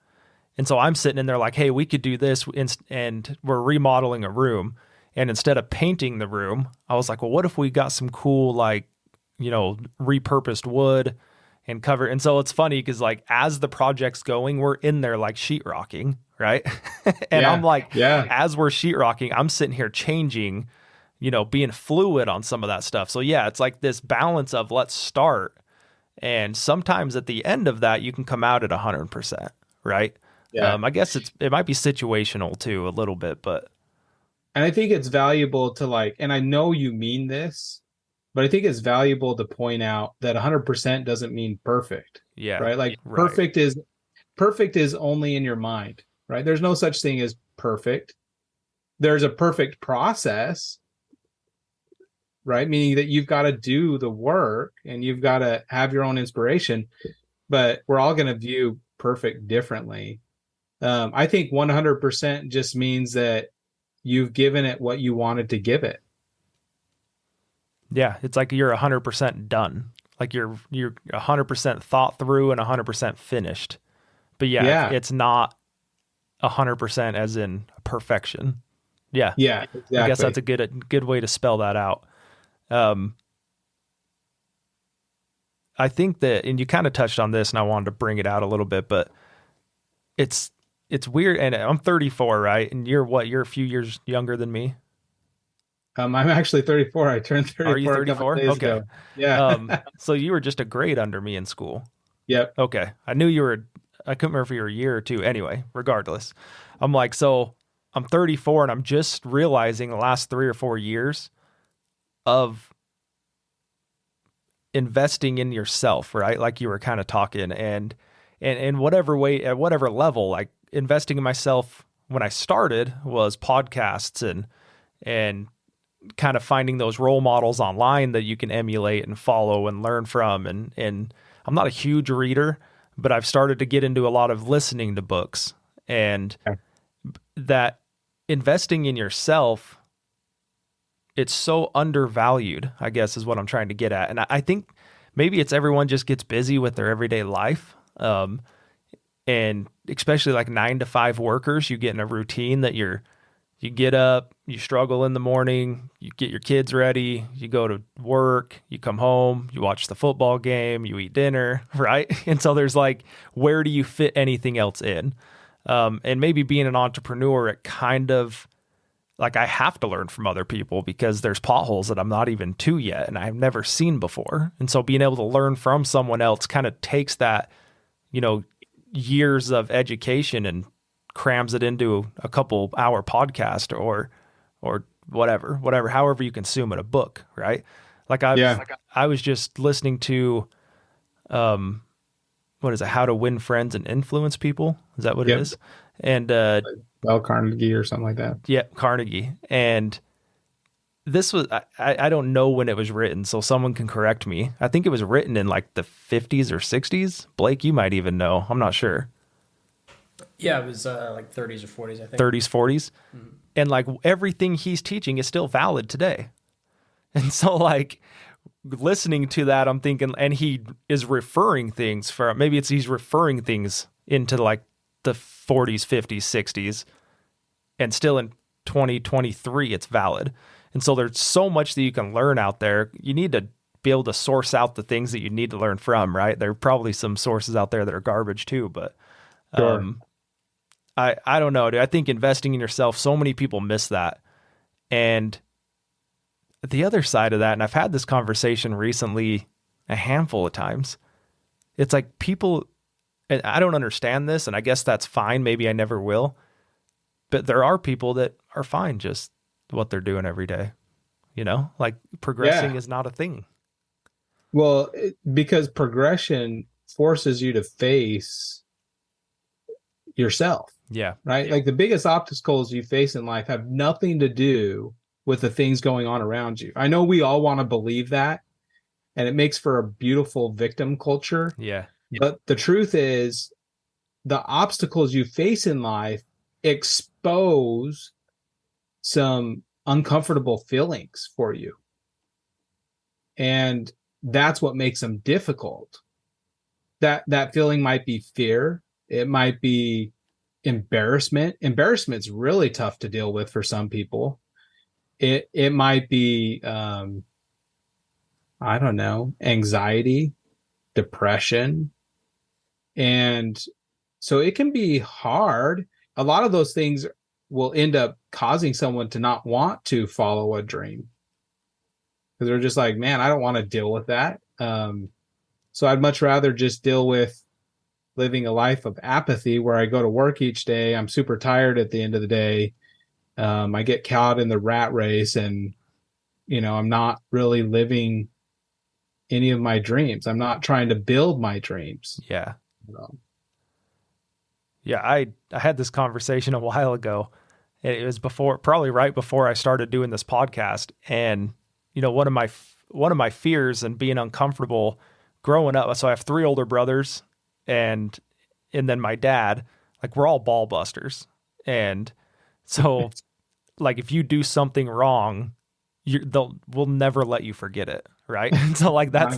And so I'm sitting in there like, hey, we could do this, and we're remodeling a room. And instead of painting the room, I was like, well, what if we got some cool like, repurposed wood and cover. And so it's funny because like as the project's going, we're in there like sheetrocking, right? And I'm Yeah, like, yeah, as we're sheetrocking, I'm sitting here changing, being fluid on some of that stuff. So yeah, it's like this balance of let's start. And sometimes at the end of that, you can come out at 100%, right? yeah. I guess it might be situational too, a little bit, but And I think it's valuable to like, and I know you mean this, but I think it's valuable to point out that 100% doesn't mean perfect, yeah, right? Like right. perfect is only in your mind, right? There's no such thing as perfect. There's a perfect process, right? Meaning that you've got to do the work and you've got to have your own inspiration, but we're all going to view perfect differently. I think 100% just means that you've given it what you wanted to give it. Yeah, it's like you're 100% done. Like you're 100% thought through and 100% finished. But yeah, Yeah. it's not 100% as in perfection. Yeah, Yeah, I guess that's exactly. a good way to spell that out. Um, I think that, and you kind of touched on this, and I wanted to bring it out a little bit, but it's it's weird. And I'm 34, right? And you're what? You're a few years younger than me. I'm actually 34. I turned Are you 34 a couple of 34? days Okay. ago. Yeah. So you were just a grade under me in school. Yep. Okay. I knew you were, I couldn't remember if you were a year or two. Anyway, regardless, I'm like, so I'm 34 and I'm just realizing the last 3 or 4 years of investing in yourself, right? Like you were kind of talking and whatever way, at whatever level, like investing in myself when I started was podcasts and kind of finding those role models online that you can emulate and follow and learn from. And I'm not a huge reader, but I've started to get into a lot of listening to books, and that investing in yourself, it's so undervalued, I guess is what I'm trying to get at. And I think maybe it's everyone just gets busy with their everyday life. And especially like 9 to 5 workers, you get in a routine that you get up, you struggle in the morning, you get your kids ready, you go to work, you come home, you watch the football game, you eat dinner, right? And so there's like, where do you fit anything else in? And maybe being an entrepreneur, it kind of like I have to learn from other people because there's potholes that I'm not even to yet and I've never seen before. And so being able to learn from someone else kind of takes that, years of education and crams it into a couple hour podcast or whatever, however you consume it, a book, right? Like I was just listening to, what is it? How to Win Friends and Influence People. Is that what it is? And, Dale Carnegie or something like that. Yeah. Carnegie. And this was, I don't know when it was written, so someone can correct me. I think it was written in like the 50s or 60s. Blake, you might even know. I'm not sure. Yeah, it was like 30s or 40s, I think. 30s, 40s. Mm-hmm. And like everything he's teaching is still valid today. And so like listening to that, I'm thinking, and he is referring things from, maybe he's referring things into like the 40s, 50s, 60s, and still in 2023, it's valid. And so there's so much that you can learn out there. You need to be able to source out the things that you need to learn from, right? There are probably some sources out there that are garbage too, but sure. I don't know, dude. I think investing in yourself, so many people miss that. And the other side of that, and I've had this conversation recently a handful of times, it's like people, and I don't understand this, and I guess that's fine. Maybe I never will. But there are people that are fine just what they're doing every day. Like progressing is not a thing. Well, because progression forces you to face yourself. Yeah. Right. Yeah. Like the biggest obstacles you face in life have nothing to do with the things going on around you. I know we all want to believe that, and it makes for a beautiful victim culture. Yeah. But the truth is, the obstacles you face in life expose some uncomfortable feelings for you. And that's what makes them difficult. That feeling might be fear. It might be embarrassment. Embarrassment's really tough to deal with for some people. It might be, I don't know, anxiety, depression. And so it can be hard. A lot of those things will end up causing someone to not want to follow a dream. Because they're just like, man, I don't want to deal with that. So I'd much rather just deal with living a life of apathy where I go to work each day. I'm super tired at the end of the day. I get caught in the rat race and, I'm not really living any of my dreams. I'm not trying to build my dreams. Yeah. Yeah. I had this conversation a while ago. It was probably right before I started doing this podcast. And, one of my fears and being uncomfortable growing up. So I have 3 older brothers and then my dad, like we're all ball busters. And so like, if you do something wrong, we'll never let you forget it. Right. And so like, that's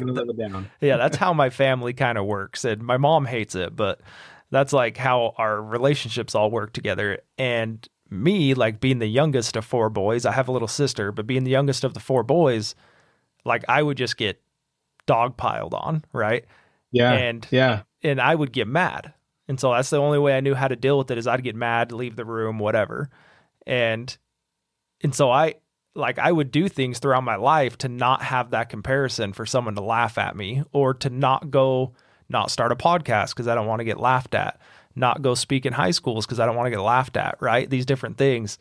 how my family kind of works. And my mom hates it, but that's like how our relationships all work together. And me, like being the youngest of 4 boys, I have a little sister, but being the youngest of the 4 boys, like I would just get dogpiled on. Right. Yeah. And I would get mad. And so that's the only way I knew how to deal with it is I'd get mad, leave the room, whatever. And so I would do things throughout my life to not have that comparison for someone to laugh at me, or to not start a podcast because I don't want to get laughed at, not go speak in high schools because I don't want to get laughed at, right? These different things.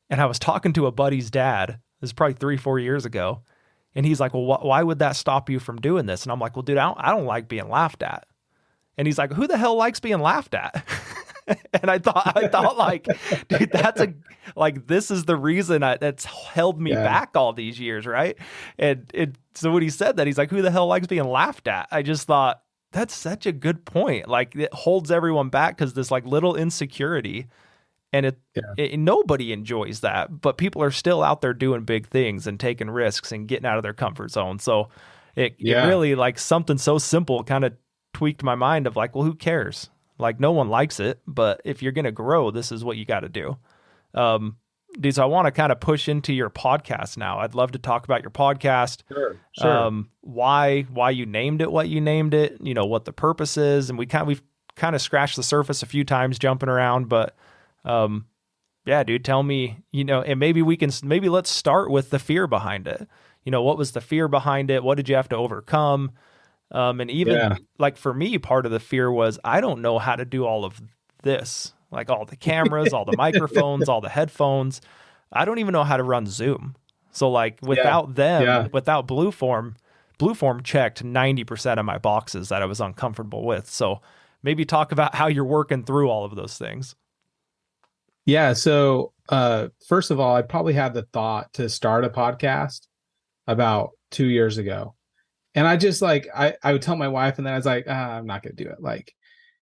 And I was talking to a buddy's dad, this is probably 3-4 years ago. And he's like, well, why would that stop you from doing this? And I'm like, well, dude, I don't like being laughed at. And he's like, who the hell likes being laughed at? And I thought like, dude, this is the reason that's held me back all these years. Right. And so when he said that, he's like, who the hell likes being laughed at? I just thought that's such a good point. Like it holds everyone back because this like little insecurity, and nobody enjoys that, but people are still out there doing big things and taking risks and getting out of their comfort zone. So it really like something so simple kind of tweaked my mind of like, well, who cares? Like no one likes it, but if you're going to grow, this is what you got to do. dude, so I want to kind of push into your podcast now. I'd love to talk about your podcast. Sure. Why you named it what you named it, what the purpose is. And we've kind of scratched the surface a few times jumping around, but yeah, dude, tell me, and maybe let's start with the fear behind it. What was the fear behind it? What did you have to overcome? And even like for me, part of the fear was, I don't know how to do all of this, like all the cameras, all the microphones, all the headphones. I don't even know how to run Zoom. So like without without Blueform checked 90% of my boxes that I was uncomfortable with. So maybe talk about how you're working through all of those things. Yeah. So first of all, I probably had the thought to start a podcast about 2 years ago. And I just I would tell my wife, and then I was like, I'm not going to do it. Like,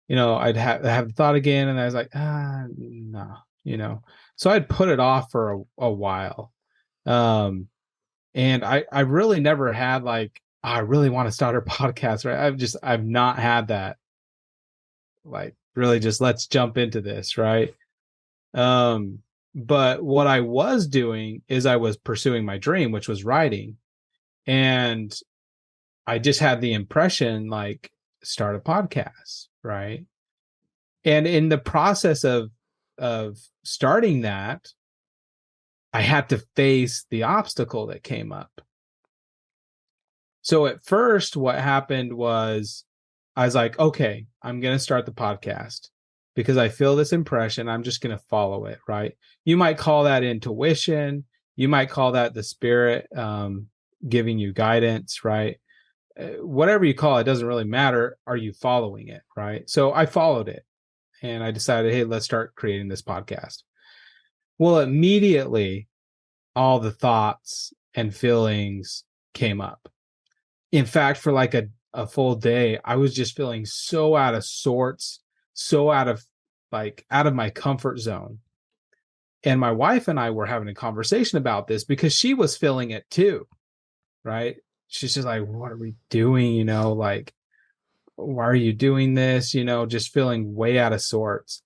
I'd have the thought again, and I was like, no, so I'd put it off for a while. And I really never had I really want to start a podcast, right? I've not had that, really just let's jump into this. Right. But what I was doing is I was pursuing my dream, which was writing. And I just had the impression, start a podcast. Right. And in the process of starting that, I had to face the obstacle that came up. So at first, what happened was I was like, okay, I'm going to start the podcast because I feel this impression. I'm just going to follow it. Right. You might call that intuition. You might call that the spirit giving you guidance. Right. Whatever you call it, doesn't really matter. Are you following it? Right. So I followed it. And I decided, hey, let's start creating this podcast. Well, immediately, all the thoughts and feelings came up. In fact, for a full day, I was just feeling so out of sorts, so out of my comfort zone. And my wife and I were having a conversation about this because she was feeling it too, right? She's just like, what are we doing? Why are you doing this? Just feeling way out of sorts.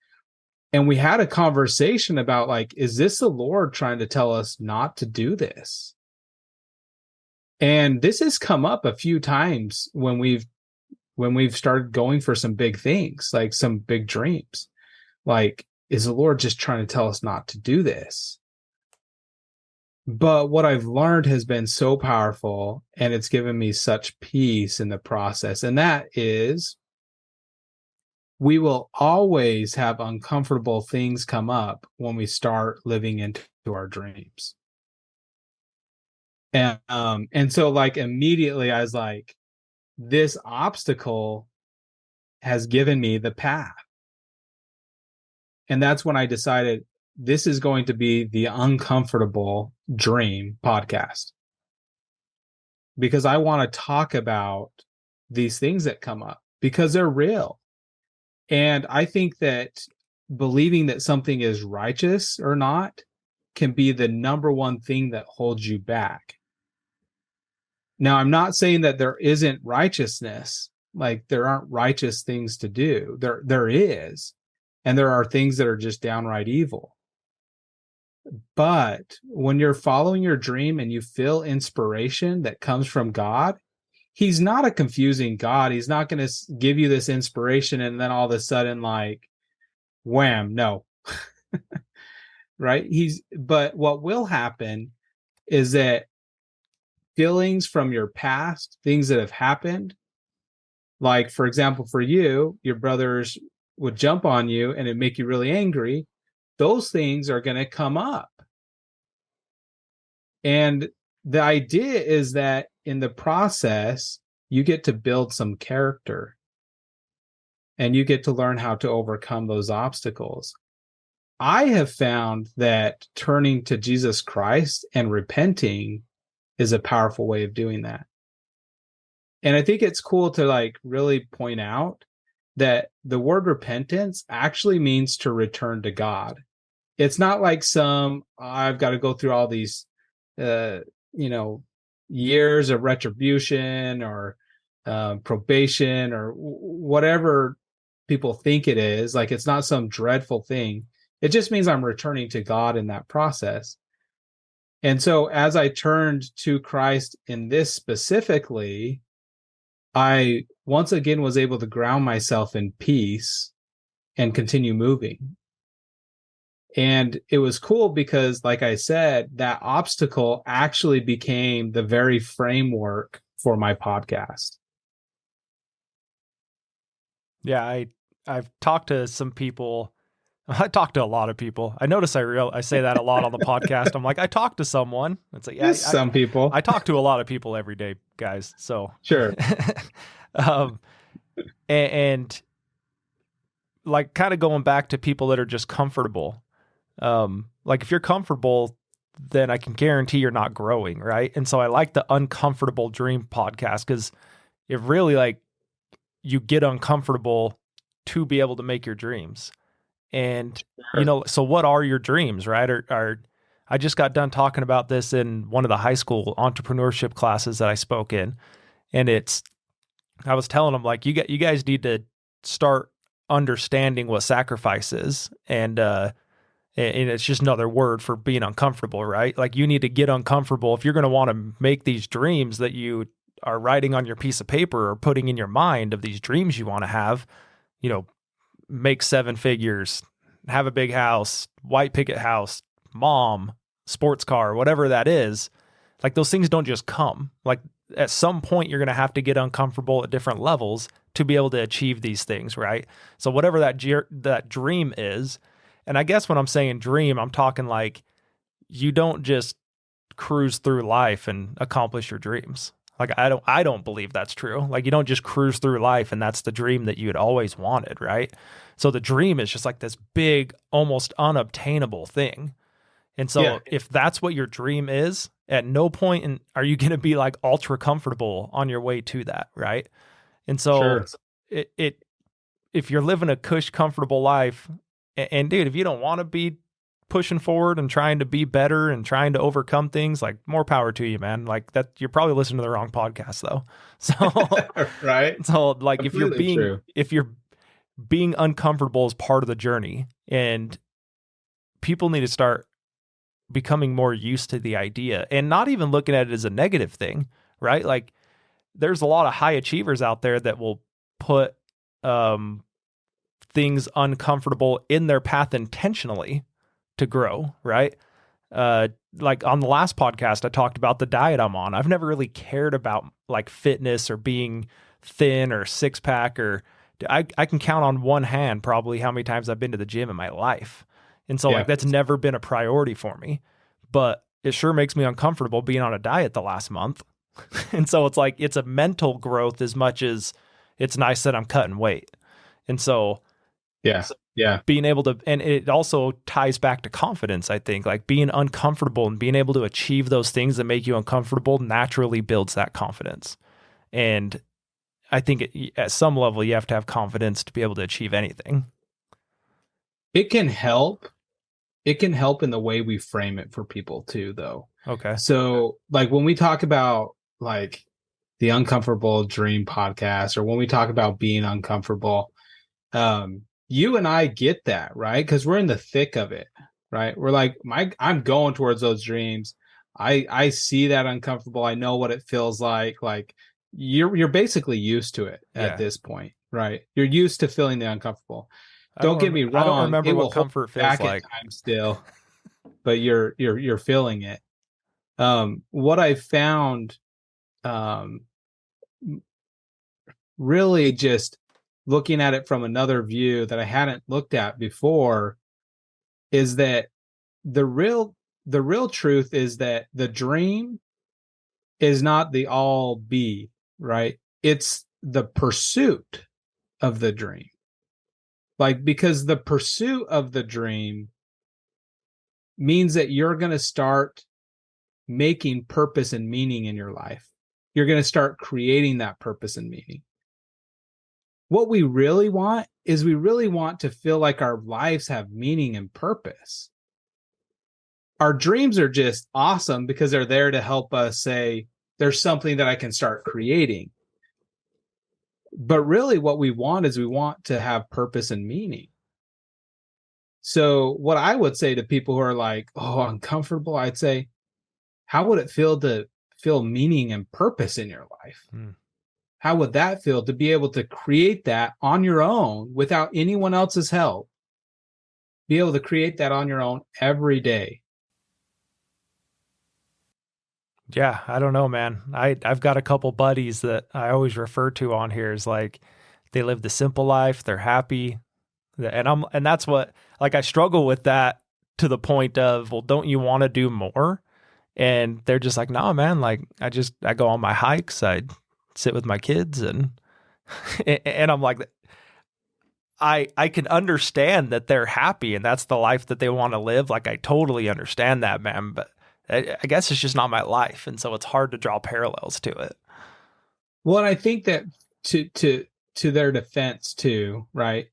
And we had a conversation about is this the Lord trying to tell us not to do this? And this has come up a few times when we've started going for some big things, like some big dreams. Is the Lord just trying to tell us not to do this? But what I've learned has been so powerful, and it's given me such peace in the process. And that is, we will always have uncomfortable things come up when we start living into our dreams. And so immediately I was like, this obstacle has given me the path. And that's when I decided this is going to be the Uncomfortable Dream podcast, because I want to talk about these things that come up because they're real. And I think that believing that something is righteous or not can be the number one thing that holds you back. Now, I'm not saying that there isn't righteousness, there aren't righteous things to do. There is, and there are things that are just downright evil. But when you're following your dream and you feel inspiration that comes from God, He's not a confusing God. He's not going to give you this inspiration and then all of a sudden wham, no. Right? But what will happen is that feelings from your past, things that have happened, for example, for you, your brothers would jump on you and it'd make you really angry. Those things are going to come up. And the idea is that in the process, you get to build some character and you get to learn how to overcome those obstacles. I have found that turning to Jesus Christ and repenting is a powerful way of doing that. And I think it's cool to really point out that the word repentance actually means to return to God. It's not I've got to go through all these, years of retribution or probation or whatever people think it is. It's not some dreadful thing. It just means I'm returning to God in that process. And so as I turned to Christ in this specifically, I once again was able to ground myself in peace and continue moving. And it was cool because, like I said, that obstacle actually became the very framework for my podcast. Yeah, I've talked to some people. I talk to a lot of people. I notice I say that a lot on the podcast. I'm like, I talk to someone. It's like, yeah, Just some people. I talk to a lot of people every day, guys. So Sure. um, and like kind of going back to people that are just comfortable. Like if you're comfortable, then I can guarantee you're not growing, right? And so I like the Uncomfortable Dream podcast because it really like you get uncomfortable to be able to make your dreams. And Sure. you know, so what are your dreams, right? Or I just got done talking about this in one of the high school entrepreneurship classes that I spoke in, and I was telling them like you guys need to start understanding what sacrifice is, and it's just another word for being uncomfortable, right? Like you need to get uncomfortable if you're going to want to make these dreams that you are writing on your piece of paper or putting in your mind of these dreams you want to have, you know, make 7 figures, have a big house, white picket house, mom, sports car, whatever that is. Like those things don't just come. Like at some point you're going to have to get uncomfortable at different levels to be able to achieve these things, right? So whatever that dream is, and I guess when I'm saying dream, I'm talking like you don't just cruise through life and accomplish your dreams. Like I don't believe that's true. Like you don't just cruise through life and that's the dream that you had always wanted, right? So the dream is just like this big, almost unobtainable thing. And so if that's what your dream is, at no point are you going to be like ultra comfortable on your way to that, right? And so sure. If you're living a cush comfortable life, and dude, if you don't want to be pushing forward and trying to be better and trying to overcome things, like more power to you, man. Like that, you're probably listening to the wrong podcast though. So, right. So like Completely if you're being uncomfortable is part of the journey, and people need to start becoming more used to the idea and not even looking at it as a negative thing, right? Like there's a lot of high achievers out there that will put, things uncomfortable in their path intentionally to grow, right? Like on the last podcast, I talked about the diet I'm on. I've never really cared about like fitness or being thin or six pack, or I can count on one hand probably how many times I've been to the gym in my life. And so like that's never been a priority for me, but it sure makes me uncomfortable being on a diet the last month. And so it's like, it's a mental growth as much as it's nice that I'm cutting weight. And so being able to, and it also ties back to confidence, I think, like being uncomfortable and being able to achieve those things that make you uncomfortable naturally builds that confidence. And I think at some level you have to have confidence to be able to achieve anything. It can help. It can help in the way we frame it for people too, though. Okay. So like when we talk about like the Uncomfortable Dream podcast, or when we talk about being uncomfortable, you and I get that, right? Because we're in the thick of it, right? We're like, I'm going towards those dreams. I see that uncomfortable. I know what it feels like. Like you're basically used to it at this point, right? You're used to feeling the uncomfortable. Don't get me wrong. I don't remember what comfort feels like at times still, but you're feeling it. What I found, really just looking at it from another view that I hadn't looked at before, is that the real truth is that the dream is not the all be, right? It's the pursuit of the dream. Like, because the pursuit of the dream means that you're going to start making purpose and meaning in your life. You're going to start creating that purpose and meaning. What we really want is we really want to feel like our lives have meaning and purpose. Our dreams are just awesome because they're there to help us say, there's something that I can start creating. But really what we want is we want to have purpose and meaning. So what I would say to people who are like, oh, uncomfortable, I'd say, how would it feel to feel meaning and purpose in your life? Hmm. How would that feel to be able to create that on your own without anyone else's help? Be able to create that on your own every day. Yeah, I don't know, man. I've got a couple buddies that I always refer to on here as like they live the simple life, they're happy. And that's what, like, I struggle with that to the point of, well, don't you want to do more? And they're just like, no, man, like I go on my hikes, I sit with my kids and and I'm like, I can understand that they're happy and that's the life that they want to live. Like, I totally understand that, man, but I guess it's just not my life. And so it's hard to draw parallels to it. Well, and I think that to their defense too, right?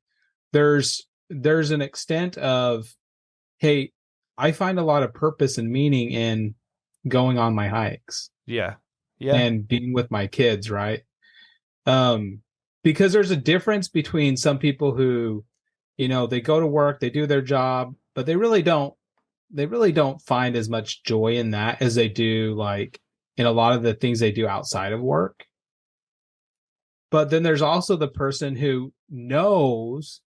There's an extent of, hey, I find a lot of purpose and meaning in going on my hikes. Yeah. Yeah. And being with my kids, right? Because there's a difference between some people who, they go to work, they do their job, but they really don't find as much joy in that as they do like in a lot of the things they do outside of work. But then there's also the person who knows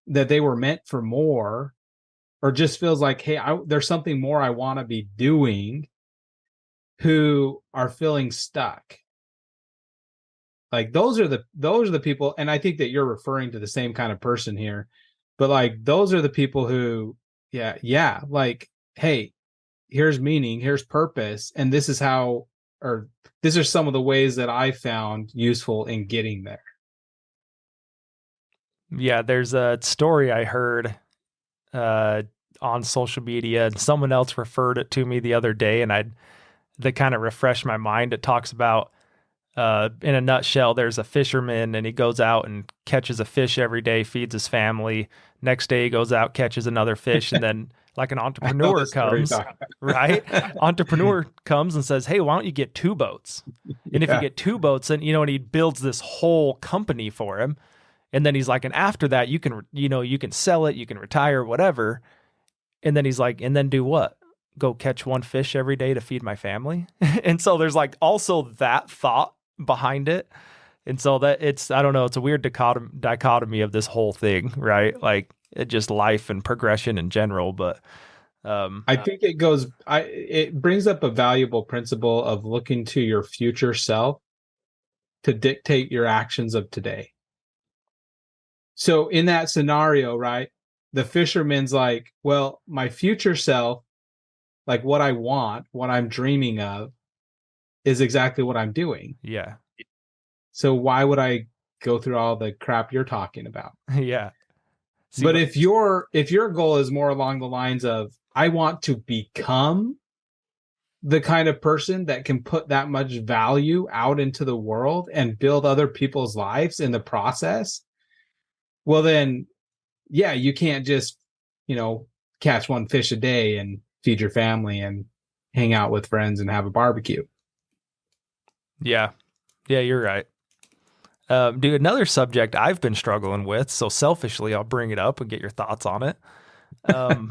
that they were meant for more, or just feels like, hey, there's something more I want to be doing, who are feeling stuck. Like those are the people, and I think that you're referring to the same kind of person here. But like those are the people who, yeah, like, hey, here's meaning, here's purpose, and this is how, or these are some of the ways that I found useful in getting there. Yeah, there's a story I heard on social media, and someone else referred it to me the other day, and that kind of refreshed my mind. It talks about, in a nutshell, there's a fisherman and he goes out and catches a fish every day, feeds his family. Next day he goes out, catches another fish, and then like an entrepreneur comes, right? Entrepreneur comes and says, hey, why don't you get 2 boats? And if you get 2 boats, then, and he builds this whole company for him. And then he's like, and after that, you can sell it, you can retire, whatever. And then he's like, and then do what? Go catch 1 fish every day to feed my family. And so there's like also that thought behind it. And so that I don't know, it's a weird dichotomy of this whole thing, right? Like it just life and progression in general. But I think it brings up a valuable principle of looking to your future self to dictate your actions of today. So in that scenario, right, the fisherman's like, well, my future self, like what I want, what I'm dreaming of, is exactly what I'm doing. Yeah. So why would I go through all the crap you're talking about? Yeah. But if your goal is more along the lines of, I want to become the kind of person that can put that much value out into the world and build other people's lives in the process, well then, yeah, you can't just, catch 1 fish a day and feed your family and hang out with friends and have a barbecue. Yeah. Yeah, you're right. Dude, another subject I've been struggling with, so selfishly I'll bring it up and get your thoughts on it. I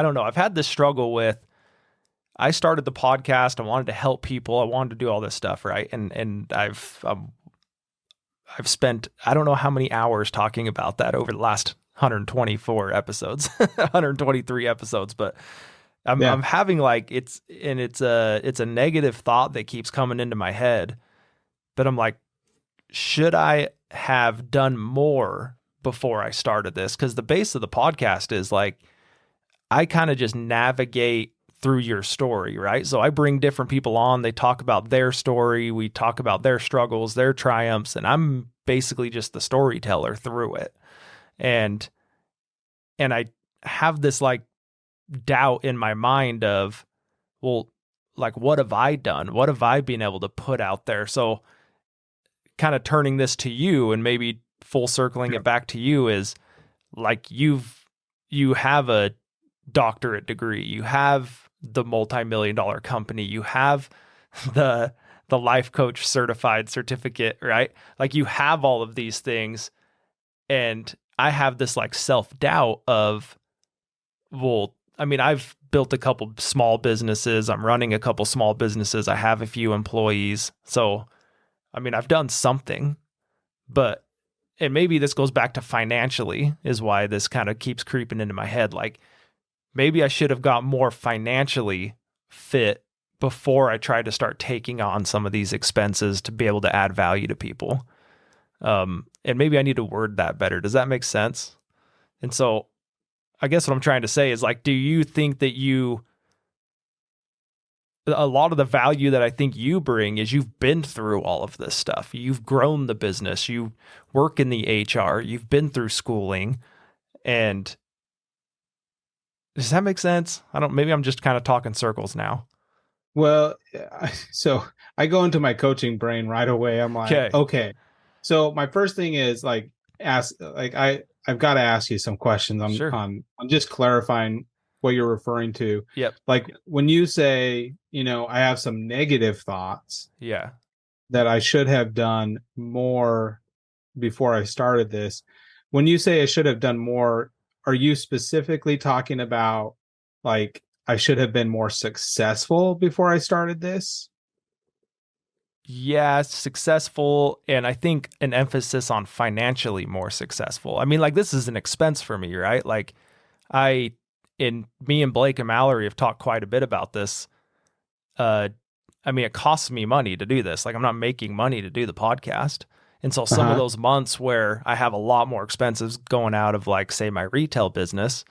don't know. I've had this struggle with, I started the podcast. I wanted to help people. I wanted to do all this stuff, right? And I've spent, I don't know how many hours talking about that over the last 124 episodes, 123 episodes, but I'm having like, it's a negative thought that keeps coming into my head, but I'm like, should I have done more before I started this? Because the base of the podcast is like, I kind of just navigate through your story, right? So I bring different people on, they talk about their story, we talk about their struggles, their triumphs, and I'm basically just the storyteller through it. And I have this like doubt in my mind of, well, like, what have I done? What have I been able to put out there? So kind of turning this to you and maybe full circling it back to you is like, you have a doctorate degree, you have the multi-million-dollar company, you have the life coach certified certificate, right? Like you have all of these things. And I have this like self-doubt of, well, I mean, I've built a couple small businesses. I'm running a couple small businesses. I have a few employees. So, I mean, I've done something, but, and maybe this goes back to financially, is why this kind of keeps creeping into my head. Like, maybe I should have got more financially fit before I tried to start taking on some of these expenses to be able to add value to people. And maybe I need to word that better. Does that make sense? And so I guess what I'm trying to say is, like, do you think that a lot of the value that I think you bring is you've been through all of this stuff. You've grown the business. You work in the HR. You've been through schooling. And does that make sense? Maybe I'm just kind of talking circles now. Well, so I go into my coaching brain right away. I'm like, okay. So my first thing is like, I've got to ask you some questions Sure. on just clarifying what you're referring to. Yep. Like when you say, I have some negative thoughts. Yeah. That I should have done more before I started this. When you say I should have done more, are you specifically talking about like I should have been more successful before I started this? Yeah, successful. And I think an emphasis on financially more successful. I mean, like, this is an expense for me, right? Like, me and Blake and Mallory have talked quite a bit about this. I mean, it costs me money to do this. Like, I'm not making money to do the podcast. And so some of those months where I have a lot more expenses going out of, like, say, my retail business,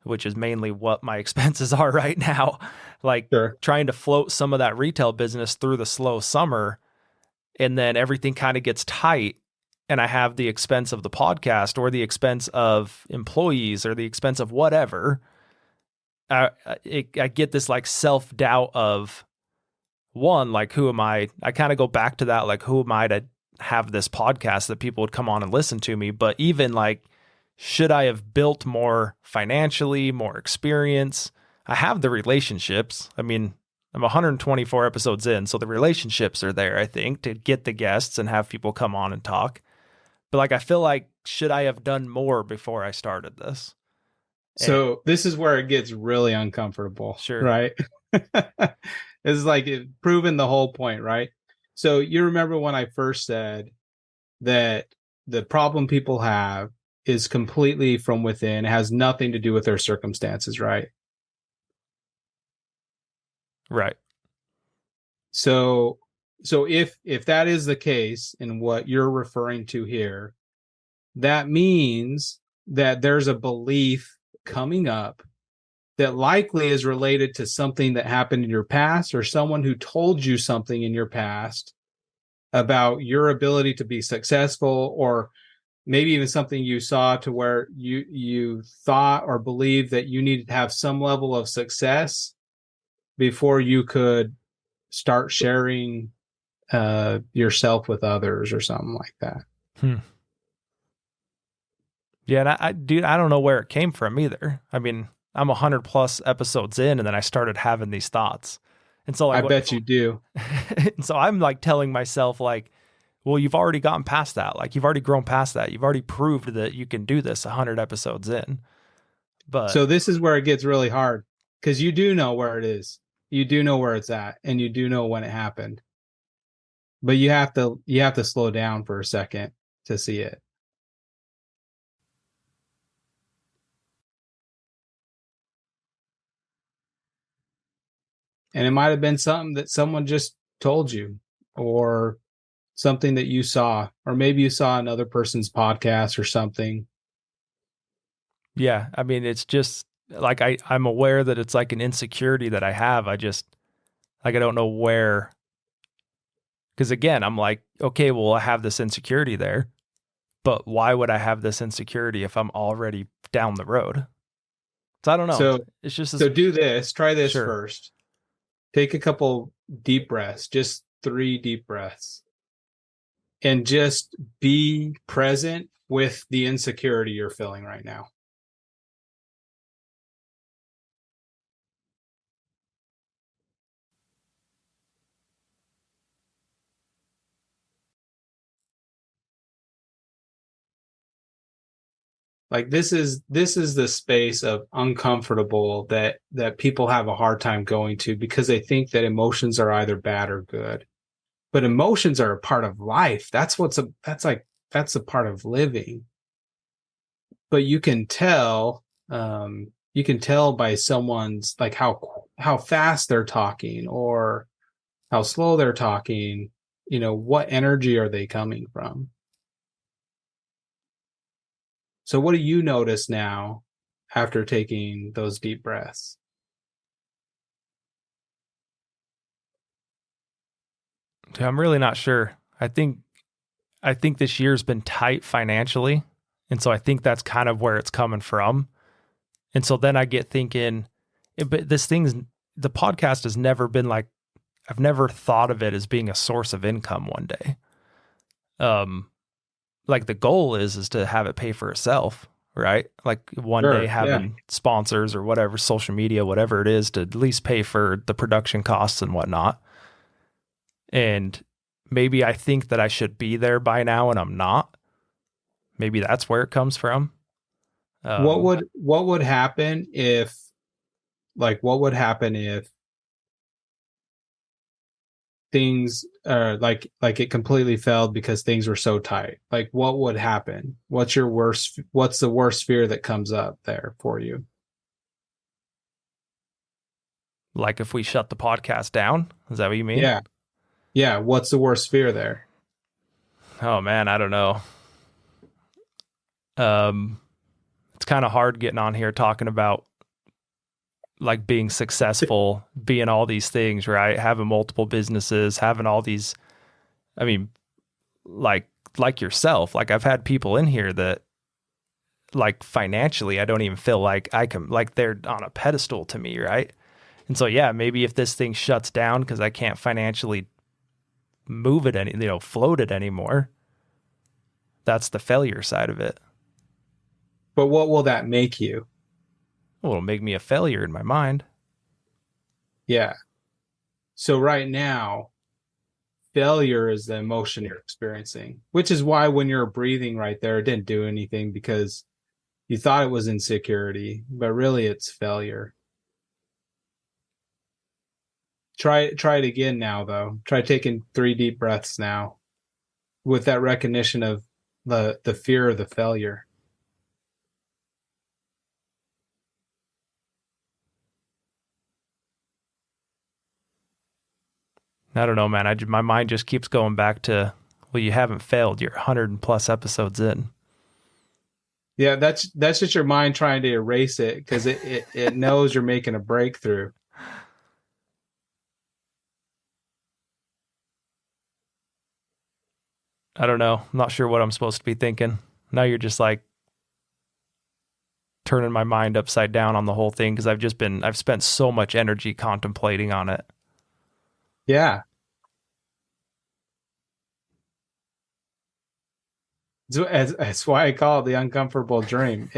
which is mainly what my expenses are right now, like trying to float some of that retail business through the slow summer, and then everything kind of gets tight, and I have the expense of the podcast or the expense of employees or the expense of whatever. I get this like self-doubt of, one, like, who am I? I kind of go back to that, like, who am I to have this podcast that people would come on and listen to me? But even like, should I have built more financially, more experience? I have the relationships. I mean, I'm 124 episodes in, so the relationships are there, I think, to get the guests and have people come on and talk. But like, I feel like, should I have done more before I started this? So this is where it gets really uncomfortable, Sure. right? It's like proving the whole point, right? So you remember when I first said that the problem people have is completely from within, it has nothing to do with their circumstances, right? Right. So if that is the case in what you're referring to here, that means that there's a belief coming up that likely is related to something that happened in your past or someone who told you something in your past about your ability to be successful, or maybe even something you saw to where you thought or believed that you needed to have some level of success before you could start sharing yourself with others or something like that. Yeah, and dude, I don't know where it came from either. I mean, I'm 100+ episodes in, and then I started having these thoughts. And so, like, I bet you do. And so I'm like telling myself, like, well, you've already gotten past that. Like, you've already grown past that. You've already proved that you can do this 100 episodes in. But so this is where it gets really hard, because you do know where it is. You do know where it's at, and you do know when it happened. But you have to slow down for a second to see it. And it might have been something that someone just told you, or something that you saw, or maybe you saw another person's podcast or something. yeah, I mean, it's just like, I'm aware that it's like an insecurity that I have. I just, like, I don't know where. Because again, I'm like, okay, well, I have this insecurity there, but why would I have this insecurity if I'm already down the road? So I don't know. So It's just so do this. Try this Sure. first. Take a couple deep breaths, just 3 deep breaths, and just be present with the insecurity you're feeling right now. Like this is the space of uncomfortable that people have a hard time going to because they think that emotions are either bad or good. But emotions are a part of life. That's a part of living. But you can tell by someone's like how fast they're talking or how slow they're talking, what energy are they coming from? So what do you notice now after taking those deep breaths? I'm really not sure. I think this year's been tight financially, and so I think that's kind of where it's coming from. And so then I get thinking, but the podcast has never been like, I've never thought of it as being a source of income one day. Like the goal is to have it pay for itself, right? Like one day Sure, yeah. having sponsors or whatever, social media, whatever it is, to at least pay for the production costs and whatnot. And maybe I think that I should be there by now and I'm not. Maybe that's where it comes from. What would happen if things like it completely failed because things were so tight? Like what would happen? What's the worst fear that comes up there for you? Like if we shut the podcast down, is that what you mean? Yeah. Yeah, what's the worst fear there? Oh man, I don't know. It's kind of hard getting on here talking about like being successful, being all these things, right? Having multiple businesses, having all these, I mean, like yourself, like I've had people in here that like financially, I don't even feel like I can, like they're on a pedestal to me, right? And so, yeah, maybe if this thing shuts down because I can't financially move it float it anymore, that's the failure side of it. But what will that make you? Well, it'll make me a failure in my mind. Yeah. So right now, failure is the emotion you're experiencing, which is why when you're breathing right there, it didn't do anything because you thought it was insecurity, but really it's failure. Try it again now, though. Try taking 3 deep breaths now with that recognition of the fear of the failure. I don't know, man. My mind just keeps going back to, well, you haven't failed. You're 100 plus episodes in. Yeah, that's just your mind trying to erase it because it knows you're making a breakthrough. I don't know. I'm not sure what I'm supposed to be thinking. Now you're just like turning my mind upside down on the whole thing because I've spent so much energy contemplating on it. Yeah. So that's why I call it the uncomfortable dream.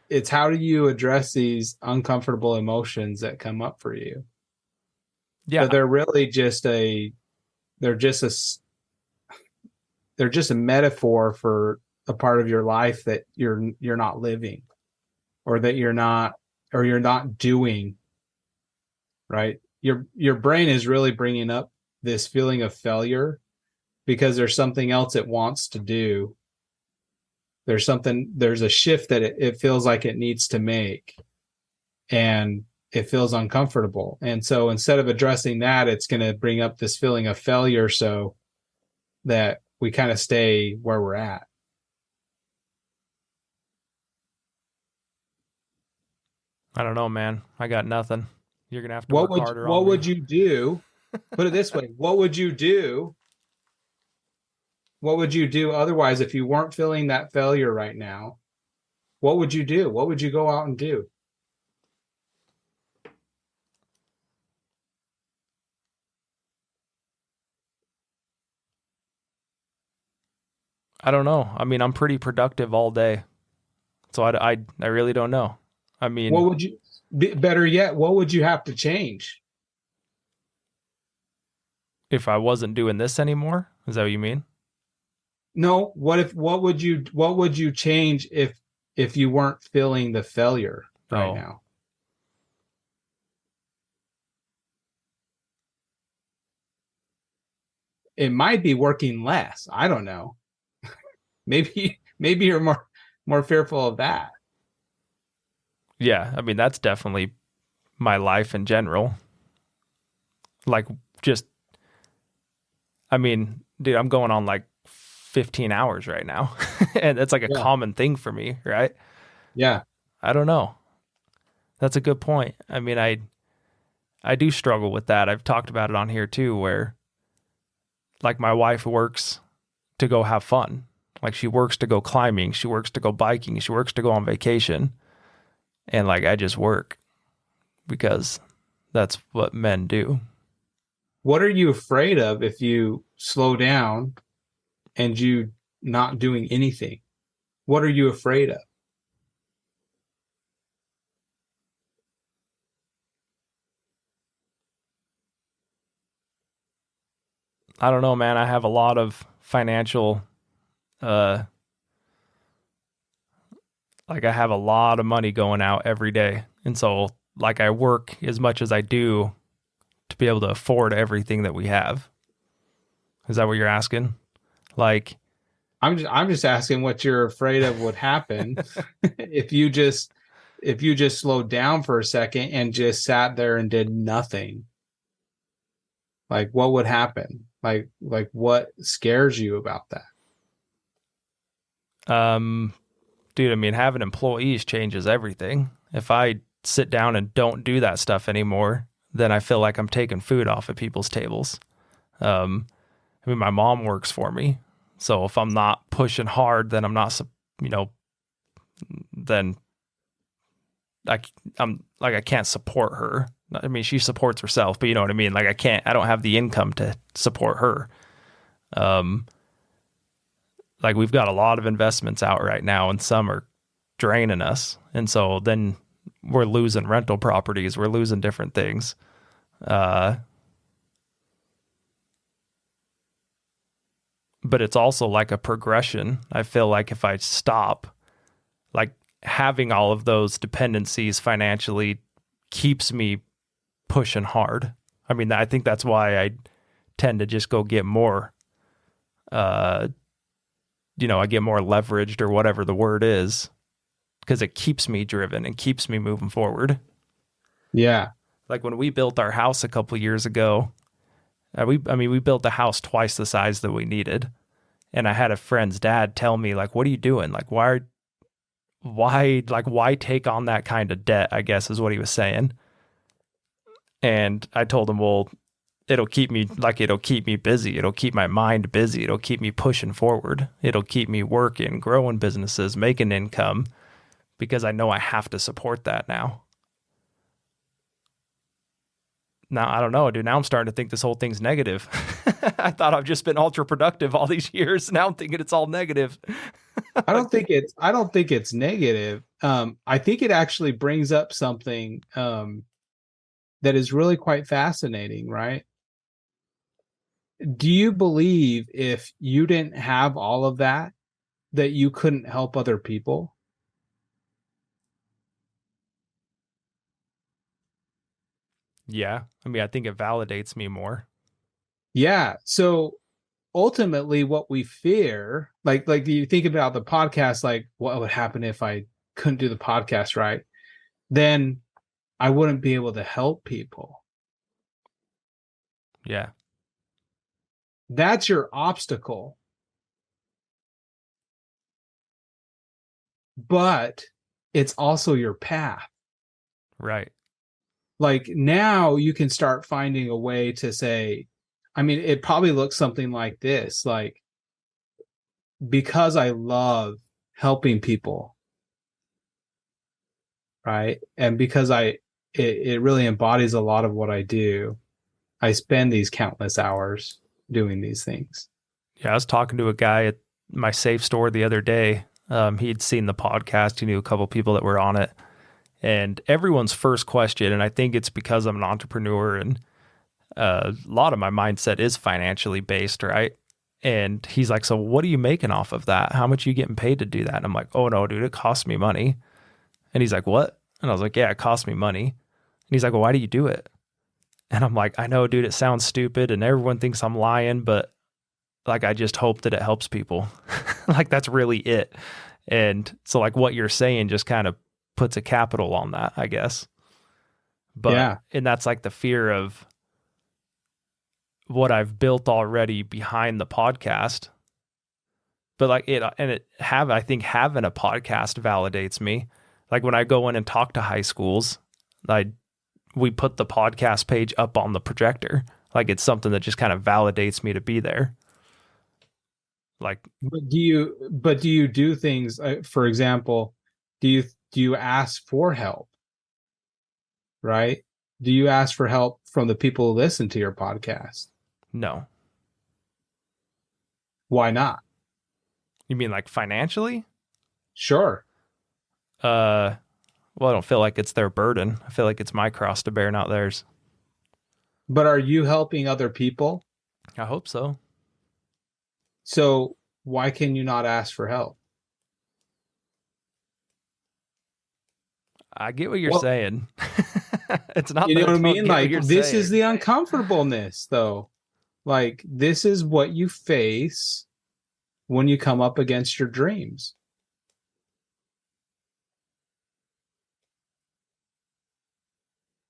It's how do you address these uncomfortable emotions that come up for you? Yeah. But they're really they're just a metaphor for a part of your life that you're not living or that you're not doing, right? Your brain is really bringing up this feeling of failure because there's something else it wants to do. There's a shift that it feels like it needs to make, and it feels uncomfortable. And so instead of addressing that, it's going to bring up this feeling of failure so that we kind of stay where we're at. I don't know, man. I got nothing. You're going to have to work harder on me. What would you do? Put it this way. What would you do? What would you do otherwise if you weren't feeling that failure right now? What would you do? What would you go out and do? I don't know. I mean, I'm pretty productive all day. So I really don't know. I mean, what would you, better yet, what would you have to change? If I wasn't doing this anymore, is that what you mean? No, what would you change if you weren't feeling the failure right now? It might be working less. I don't know. Maybe you're more fearful of that. Yeah, I mean, that's definitely my life in general. Like, just, I mean, dude, I'm going on like 15 hours right now. And that's like a common thing for me, right? Yeah. I don't know. That's a good point. I mean, I do struggle with that. I've talked about it on here too, where like my wife works to go have fun. Like she works to go climbing, she works to go biking, she works to go on vacation. And like I just work because that's what men do. What are you afraid of if you slow down and you not doing anything? What are you afraid of? I don't know, man. I have a lot of financial like I have a lot of money going out every day. And so like I work as much as I do to be able to afford everything that we have. Is that what you're asking? Like I'm just asking what you're afraid of would happen if you just slowed down for a second and just sat there and did nothing. Like what would happen? Like what scares you about that? Dude, I mean, having employees changes everything. If I sit down and don't do that stuff anymore, then I feel like I'm taking food off of people's tables. I mean, my mom works for me. So if I'm not pushing hard, then I'm not, then I'm like, I can't support her. I mean, she supports herself, but you know what I mean? Like I don't have the income to support her. Like we've got a lot of investments out right now and some are draining us. And so then we're losing rental properties. We're losing different things. But it's also like a progression. I feel like if I stop, like having all of those dependencies financially keeps me pushing hard. I mean, I think that's why I tend to just go get more, I get more leveraged or whatever the word is, because it keeps me driven and keeps me moving forward. Yeah. Like when we built our house a couple of years ago, we built the house twice the size that we needed. And I had a friend's dad tell me, like, what are you doing? Like, why take on that kind of debt, I guess is what he was saying. And I told him, well, it'll keep me busy. It'll keep my mind busy. It'll keep me pushing forward. It'll keep me working, growing businesses, making income, because I know I have to support that now. Now, I don't know, dude. Now I'm starting to think this whole thing's negative. I thought I've just been ultra productive all these years. Now I'm thinking it's all negative. I don't think it's negative. I think it actually brings up something that is really quite fascinating, right? Do you believe if you didn't have all of that you couldn't help other people? Yeah. I mean, I think it validates me more. Yeah. So ultimately what we fear, like you think about the podcast, like what would happen if I couldn't do the podcast, right? Then I wouldn't be able to help people. Yeah. That's your obstacle. But it's also your path. Right. Like now you can start finding a way to say, I mean, it probably looks something like this, like, because I love helping people, right? And because it really embodies a lot of what I do, I spend these countless hours doing these things. Yeah, I was talking to a guy at my safe store the other day. He'd seen the podcast. He knew a couple people that were on it. And everyone's first question, and I think it's because I'm an entrepreneur and a lot of my mindset is financially based, right? And he's like, so what are you making off of that? How much are you getting paid to do that? And I'm like, oh no, dude, it costs me money. And he's like, what? And I was like, yeah, it costs me money. And he's like, well, why do you do it? And I'm like, I know, dude, it sounds stupid and everyone thinks I'm lying, but like, I just hope that it helps people. Like, that's really it. And so like what you're saying just kind of puts a capital on that, I guess. But, Yeah. and that's like the fear of what I've built already behind the podcast. But like I think having a podcast validates me. Like when I go in and talk to high schools, we put the podcast page up on the projector. Like it's something that just kind of validates me to be there. Like, But do you do things, for example, do you ask for help? Right? Do you ask for help from the people who listen to your podcast? no. Why not? You mean like financially? Sure. Well, I don't feel like it's their burden. I feel like it's my cross to bear, not theirs. But are you helping other people? I hope so. So why can you not ask for help? I get what you're saying. It's not, you know what I mean? Like, this saying. is the uncomfortableness, though. Like, this is what you face when you come up against your dreams.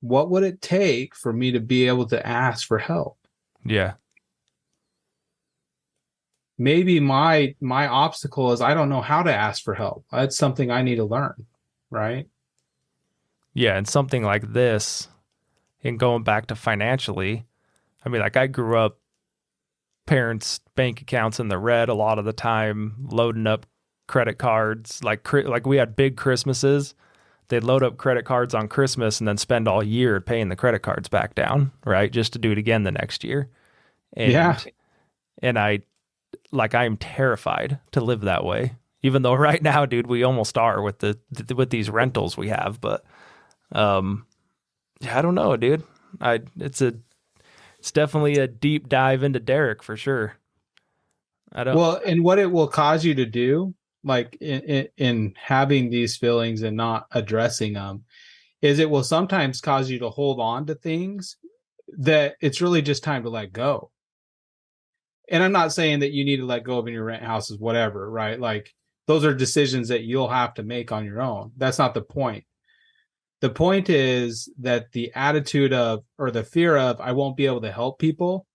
What would it take for me to be able to ask for help? Yeah. Maybe my obstacle is I don't know how to ask for help. That's something I need to learn, right? Yeah, and something like this, and going back to financially, I mean, like I grew up, parents' bank accounts in the red a lot of the time, loading up credit cards. Like we had big Christmases. They'd load up credit cards on Christmas and then spend all year paying the credit cards back down, right? Just to do it again the next year. And, yeah. And I'm terrified to live that way. Even though right now, dude, we almost are with with these rentals we have, but I don't know, dude. It's definitely a deep dive into Derick for sure. Well, and what it will cause you to do, like in having these feelings and not addressing them, is it will sometimes cause you to hold on to things that it's really just time to let go. And I'm not saying that you need to let go of in your rent houses, whatever, right? Like those are decisions that you'll have to make on your own. That's not the point. The point is that the attitude of, or the fear of, I won't be able to help people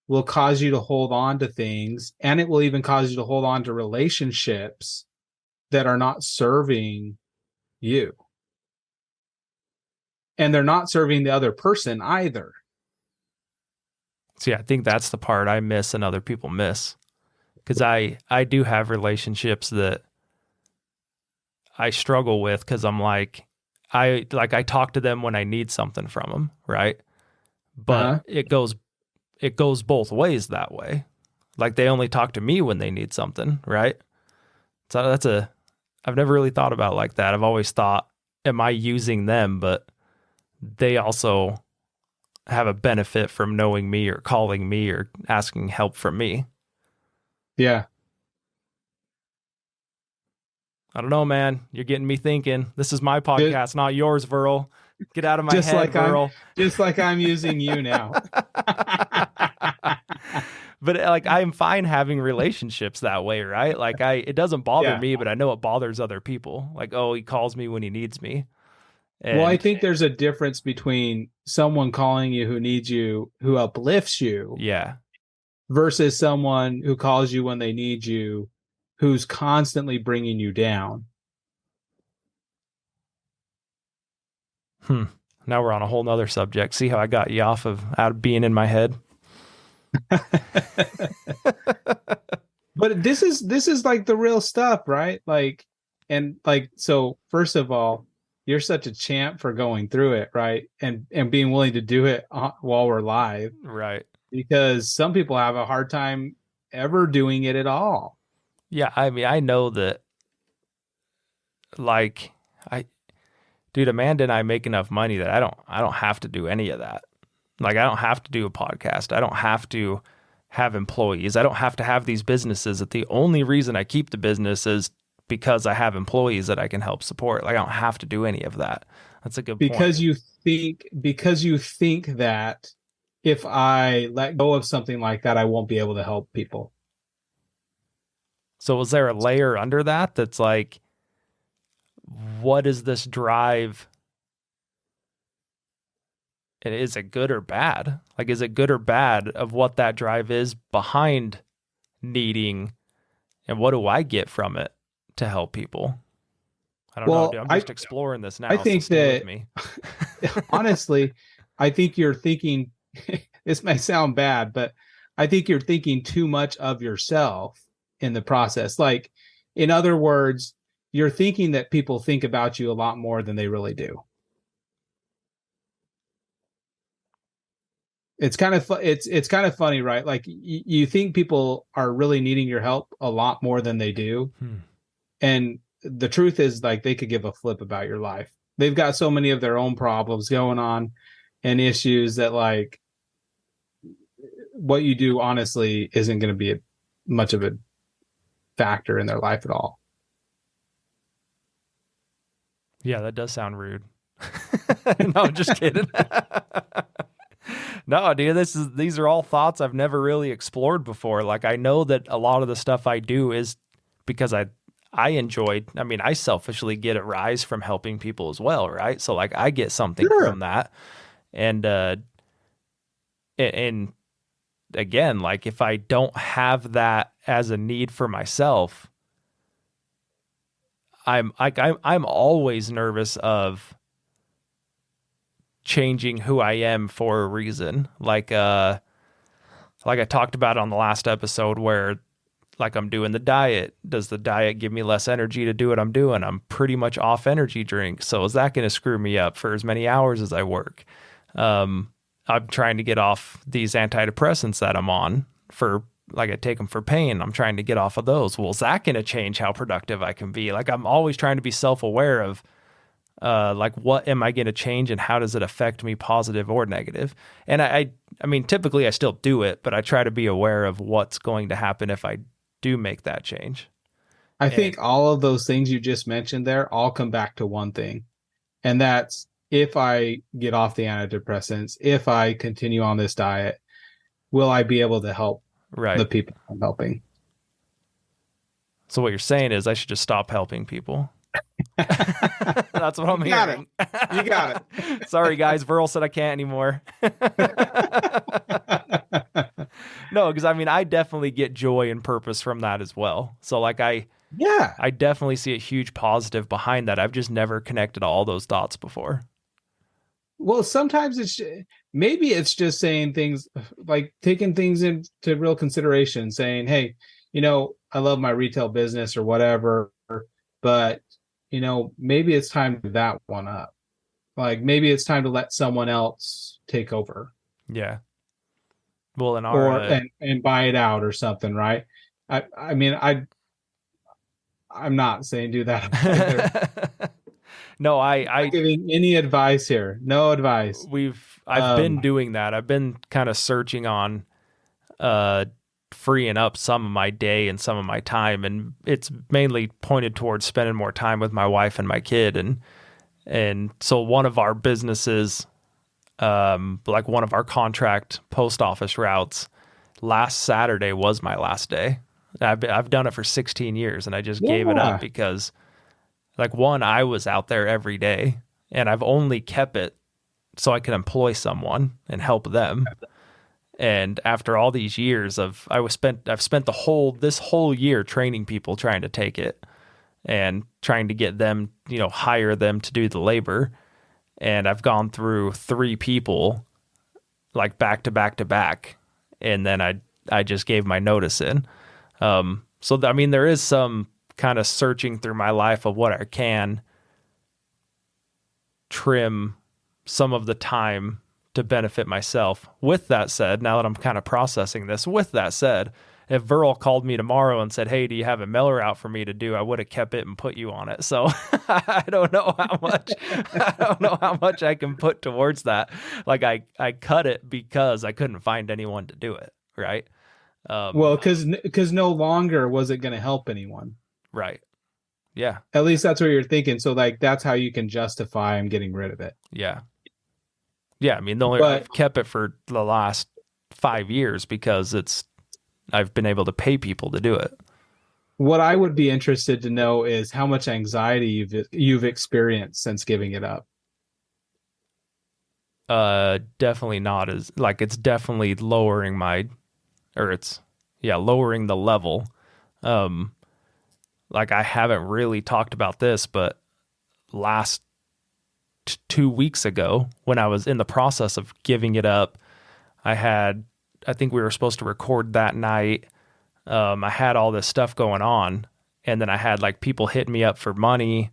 will cause you to hold on to things. And it will even cause you to hold on to relationships that are not serving you. And they're not serving the other person either. See, I think that's the part I miss and other people miss. Because I do have relationships that I struggle with because I'm like, I talk to them when I need something from them, right? But it goes both ways that way. Like they only talk to me when they need something, right? So I've never really thought about it like that. I've always thought, am I using them? But they also have a benefit from knowing me or calling me or asking help from me. Yeah. I don't know, man. You're getting me thinking. This is my podcast, not yours, Verle. Get out of my head, Verle. Just like I'm using you now. But like, I'm fine having relationships that way, right? Like it doesn't bother me, but I know it bothers other people. Like, oh, he calls me when he needs me. Well, I think there's a difference between someone calling you who needs you, who uplifts you. Yeah. Versus someone who calls you when they need you, who's constantly bringing you down. Now we're on a whole nother subject. See how I got you out of being in my head? But this is like the real stuff, right? Like, and like, so first of all, you're such a champ for going through it, right? And being willing to do it while we're live. Right. Because some people have a hard time ever doing it at all. Yeah, I mean, I know that, like, dude, Amanda and I make enough money that I don't have to do any of that. Like, I don't have to do a podcast. I don't have to have employees. I don't have to have these businesses that the only reason I keep the business is because I have employees that I can help support. Like I don't have to do any of that. That's a good point. Because you think that if I let go of something like that, I won't be able to help people. So was there a layer under that that's like, what is this drive? And is it good or bad? Like, is it good or bad of what that drive is behind needing, and what do I get from it to help people? I don't know, dude. I'm just exploring this now. I think so stay that, with me. honestly, I think you're thinking, this may sound bad, but I think you're thinking too much of yourself in the process. Like, in other words, you're thinking that people think about you a lot more than they really do. It's kind of it's kind of funny, right? Like you think people are really needing your help a lot more than they do. And the truth is, like, they could give a flip about your life. They've got so many of their own problems going on and issues that, like, what you do honestly isn't going to be much of a factor in their life at all. Yeah, that does sound rude. No, I'm just kidding. No, dude, these are all thoughts I've never really explored before. Like, I know that a lot of the stuff I do is because I enjoyed, I mean, I selfishly get a rise from helping people as well, right? So like I get something from that. And again, like if I don't have that as a need for myself, I'm always nervous of changing who I am for a reason. Like I talked about on the last episode where, like, I'm doing the diet. Does the diet give me less energy to do what I'm doing? I'm pretty much off energy drinks. So is that going to screw me up for as many hours as I work? I'm trying to get off these antidepressants that I'm on for, like, I take them for pain. I'm trying to get off of those. Well, is that going to change how productive I can be? Like, I'm always trying to be self-aware of, like, what am I going to change and how does it affect me, positive or negative? And I mean, typically I still do it, but I try to be aware of what's going to happen if I do make that change. I think all of those things you just mentioned there all come back to one thing. And that's, if I get off the antidepressants, if I continue on this diet, will I be able to help the people I'm helping? So what you're saying is I should just stop helping people. That's what I'm hearing. You got it. Sorry, guys. Verle said I can't anymore. No, because I mean, I definitely get joy and purpose from that as well. So like I definitely see a huge positive behind that. I've just never connected all those dots before. Well, sometimes maybe it's just saying things, like taking things into real consideration, saying, hey, I love my retail business or whatever, but maybe it's time to give that one up. Like, maybe it's time to let someone else take over. Yeah. Well, and buy it out or something, right? I mean, I'm not saying do that. No, I'm not giving any advice here. No advice. I've been doing that. I've been kind of searching on freeing up some of my day and some of my time, and it's mainly pointed towards spending more time with my wife and my kid. And so one of our businesses, like one of our contract post office routes, last Saturday was my last day. I've done it for 16 years, and I just gave it up because, like, one, I was out there every day, and I've only kept it so I can employ someone and help them. And after all these years I've spent this whole year training people, trying to take it and trying to get them, hire them to do the labor. And I've gone through 3 people, like, back to back to back. And then I just gave my notice in. So I mean, there is some kind of searching through my life of what I can trim some of the time to benefit myself. With that said, now that I'm kind of processing this, with that said, if Verle called me tomorrow and said, hey, do you have a mailer out for me to do? I would have kept it and put you on it. So I don't know how much I can put towards that. Like I cut it because I couldn't find anyone to do it. Right. Well, because no longer was it going to help anyone. Right. Yeah. At least that's what you're thinking. So like that's how you can justify I'm getting rid of it. Yeah. Yeah. I mean, I've kept it for the last 5 years because I've been able to pay people to do it. What I would be interested to know is how much anxiety you've experienced since giving it up. Definitely not as like it's definitely lowering lowering the level. Like I haven't really talked about this, but last 2 weeks ago when I was in the process of giving it up, I think we were supposed to record that night. I had all this stuff going on, and then I had like people hitting me up for money.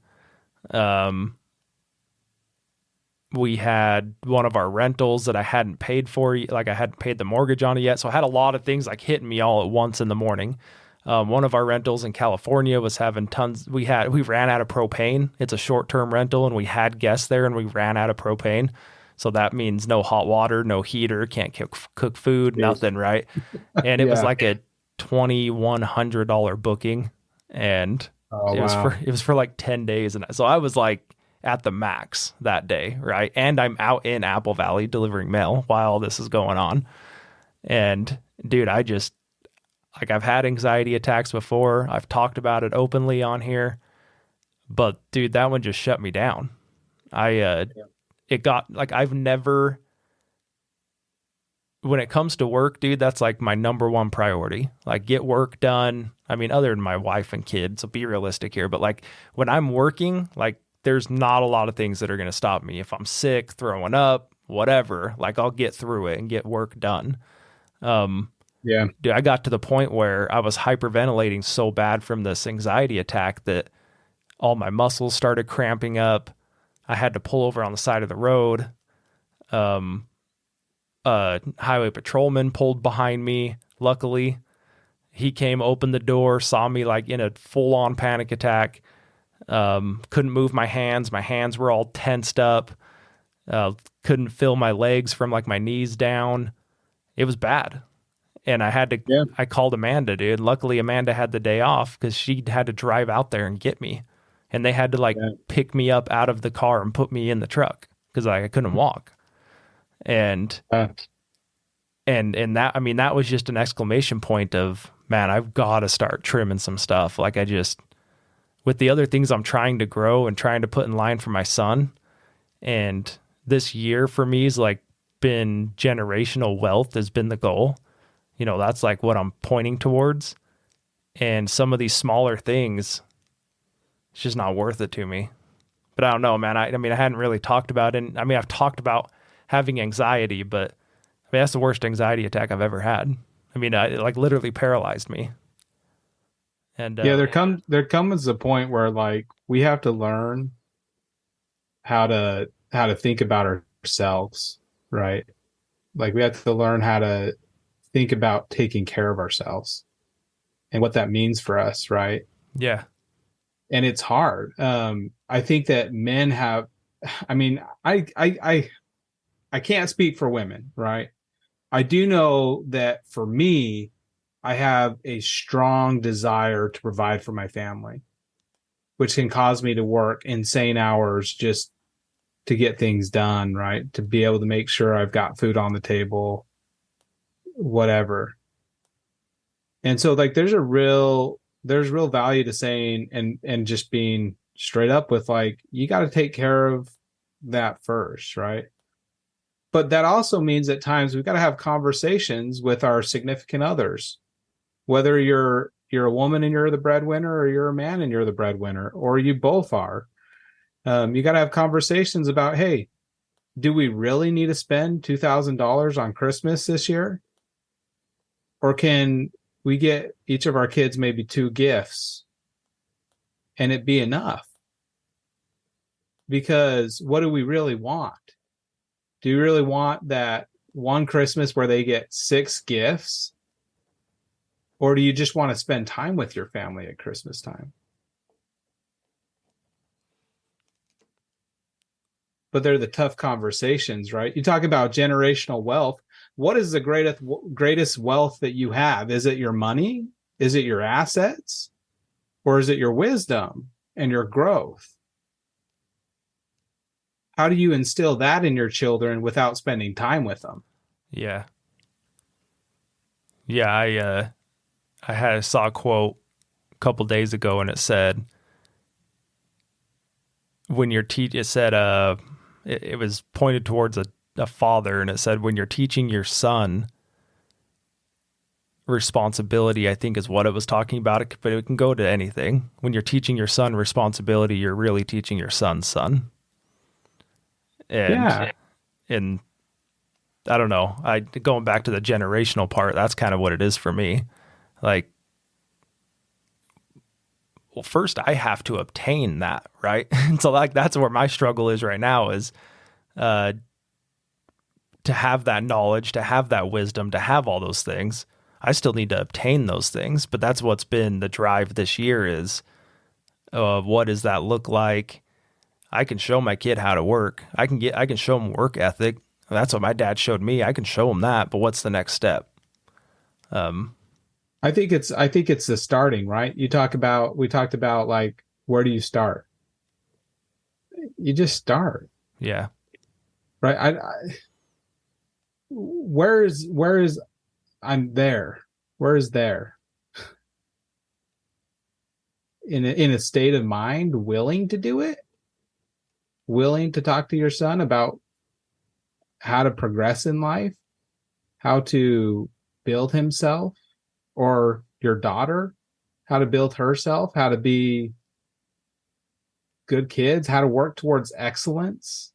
We had one of our rentals that I hadn't paid for, like I hadn't paid the mortgage on it yet. So I had a lot of things like hitting me all at once in the morning. One of our rentals in California was having tons. We ran out of propane. It's a short-term rental and we had guests there and we ran out of propane. So that means no hot water, no heater, can't cook food, nothing. Right. And it was like a $2,100 booking and it was for like 10 days. And so I was like, at the max that day, right? And I'm out in Apple Valley delivering mail while all this is going on. And dude, I've had anxiety attacks before. I've talked about it openly on here, but dude, that one just shut me down. It got like, when it comes to work, dude, that's like my number one priority. Like get work done. I mean, other than my wife and kids, so be realistic here, but like when I'm working, like there's not a lot of things that are going to stop me. If I'm sick, throwing up, whatever, like I'll get through it and get work done. Dude, I got to the point where I was hyperventilating so bad from this anxiety attack that all my muscles started cramping up. I had to pull over on the side of the road. Highway patrolman pulled behind me. Luckily, he came, opened the door, saw me like in a full-on panic attack. Couldn't move my hands. My hands were all tensed up. Couldn't feel my legs from like my knees down. It was bad. And I called Amanda, dude. Luckily Amanda had the day off because she had to drive out there and get me. And they had to pick me up out of the car and put me in the truck because I couldn't walk. And that, I mean, that was just an exclamation point of, man, I've got to start trimming some stuff. Like with the other things I'm trying to grow and trying to put in line for my son. And this year for me is like been generational wealth has been the goal. You know, that's like what I'm pointing towards. And some of these smaller things, it's just not worth it to me. But I don't know, man. I mean, I hadn't really talked about it. I mean, I've talked about having anxiety, but I mean, that's the worst anxiety attack I've ever had. I mean, it like literally paralyzed me. And there comes a point where like we have to learn how to think about ourselves, right? Like we have to learn how to think about taking care of ourselves and what that means for us, right? Yeah. And it's hard. I think that men have, I mean, I can't speak for women, right? I do know that for me, I have a strong desire to provide for my family, which can cause me to work insane hours just to get things done, right? To be able to make sure I've got food on the table, whatever. And so like there's real value to saying and just being straight up with like, you got to take care of that first, right? But that also means at times we've got to have conversations with our significant others, whether you're a woman and you're the breadwinner, or you're a man and you're the breadwinner, or you both are. You got to have conversations about, hey, do we really need to spend $2,000 on Christmas this year? Or can we get each of our kids maybe 2 gifts and it be enough? Because what do we really want? Do you really want that one Christmas where they get 6 gifts? Or do you just want to spend time with your family at Christmas time? But they're the tough conversations, right? You talk about generational wealth. what is the greatest wealth that you have? Is it your money? Is it your assets? Or is it your wisdom and your growth? How do you instill that in your children without spending time with them? Yeah. Yeah, I saw a quote a couple days ago, and it said, when you're it said it was pointed towards a father, and it said, when you're teaching your son responsibility, I think is what it was talking about, but it can go to anything. When you're teaching your son responsibility, you're really teaching your son's son. And I don't know, going back to the generational part, that's kind of what it is for me. Like, well, first I have to obtain that, right? And so like, that's where my struggle is right now, is to have that knowledge, to have that wisdom, to have all those things. I still need to obtain those things, but that's what's been the drive this year, is what does that look like? I can show my kid how to work. I can show him work ethic. That's what my dad showed me. I can show him that, but what's the next step? I think it's the starting, right? We talked about like, where do you start? You just start. Yeah. Right. Where is I'm there? Where is there? In a state of mind, willing to do it, willing to talk to your son about how to progress in life, how to build himself, or your daughter, how to build herself, how to be good kids, how to work towards excellence,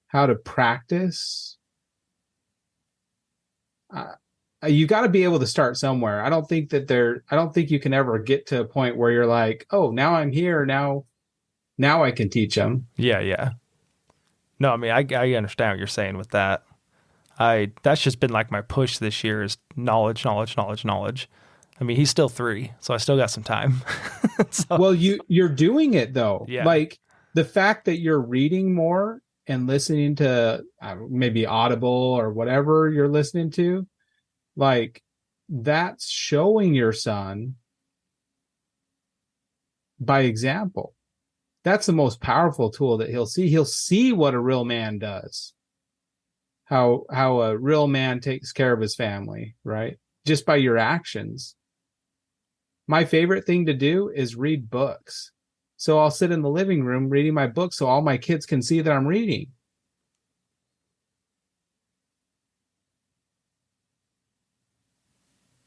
how to practice. You got to be able to start somewhere. I don't think you can ever get to a point where you're like, oh, now I'm here. Now I can teach them. Yeah. No, I mean, I understand what you're saying with that. That's just been like my push this year, is knowledge. I mean, he's still 3, so I still got some time. So, well, you're doing it though. Yeah. Like, the fact that you're reading more and listening to maybe Audible or whatever you're listening to, like, that's showing your son by example. That's the most powerful tool that he'll see. He'll see what a real man does. How a real man takes care of his family, right? Just by your actions. My favorite thing to do is read books. So I'll sit in the living room reading my book so all my kids can see that I'm reading.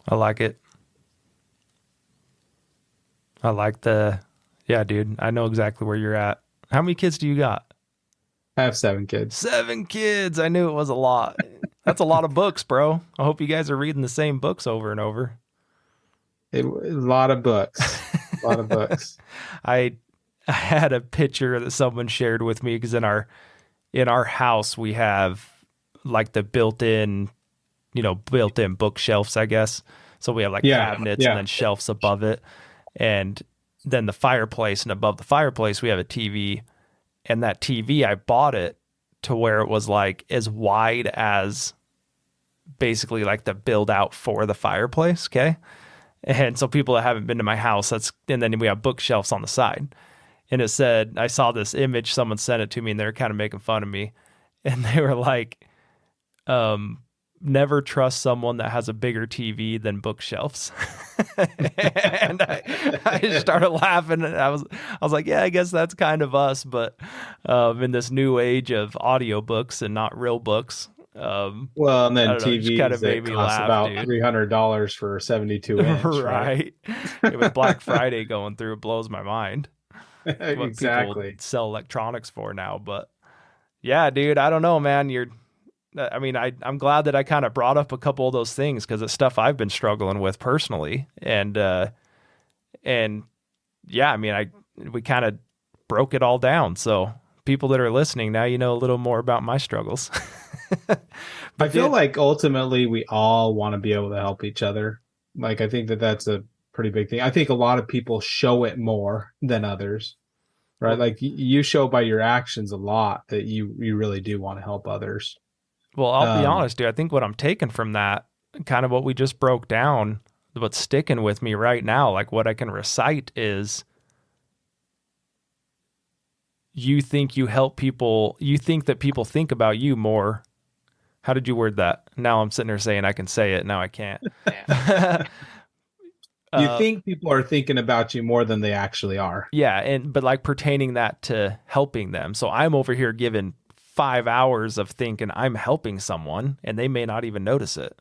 I like it. Yeah, dude, I know exactly where you're at. How many kids do you got? I have 7 kids. 7 kids. I knew it was a lot. That's a lot of books, bro. I hope you guys are reading the same books over and over. A lot of books. A lot of books. I had a picture that someone shared with me, because in our house we have like the built-in bookshelves, I guess. So we have like cabinets and then shelves above it, and then the fireplace, and above the fireplace we have a TV. And that TV, I bought it to where it was like as wide as basically like the build out for the fireplace. Okay. And so people that haven't been to my house, and then we have bookshelves on the side. And it said, I saw this image, someone sent it to me, and they were kind of making fun of me. And they were like, never trust someone that has a bigger TV than bookshelves. And I just started laughing, and I was like, yeah, I guess that's kind of us, but in this new age of audiobooks and not real books. Well, and then TVs kind of that made me cost laugh, about dude. $300 for a 72 inch, right? With Black Friday going through, it blows my mind. Exactly. People sell electronics for now, but yeah, dude, I don't know, man. I'm glad that I kind of brought up a couple of those things, because it's stuff I've been struggling with personally. And yeah, I mean, we kind of broke it all down. So people that are listening now, you know a little more about my struggles. I feel like ultimately we all want to be able to help each other. Like, I think that's a pretty big thing. I think a lot of people show it more than others, right? Like, you show by your actions a lot that you really do want to help others. Well, I'll be honest, dude. I think what I'm taking from that, kind of what we just broke down, what's sticking with me right now, like what I can recite is, you think you help people, you think that people think about you more. How did you word that? Now I'm sitting there saying I can say it. Now I can't. You think people are thinking about you more than they actually are. Yeah. But like pertaining that to helping them. So I'm over here giving 5 hours of thinking I'm helping someone and they may not even notice it.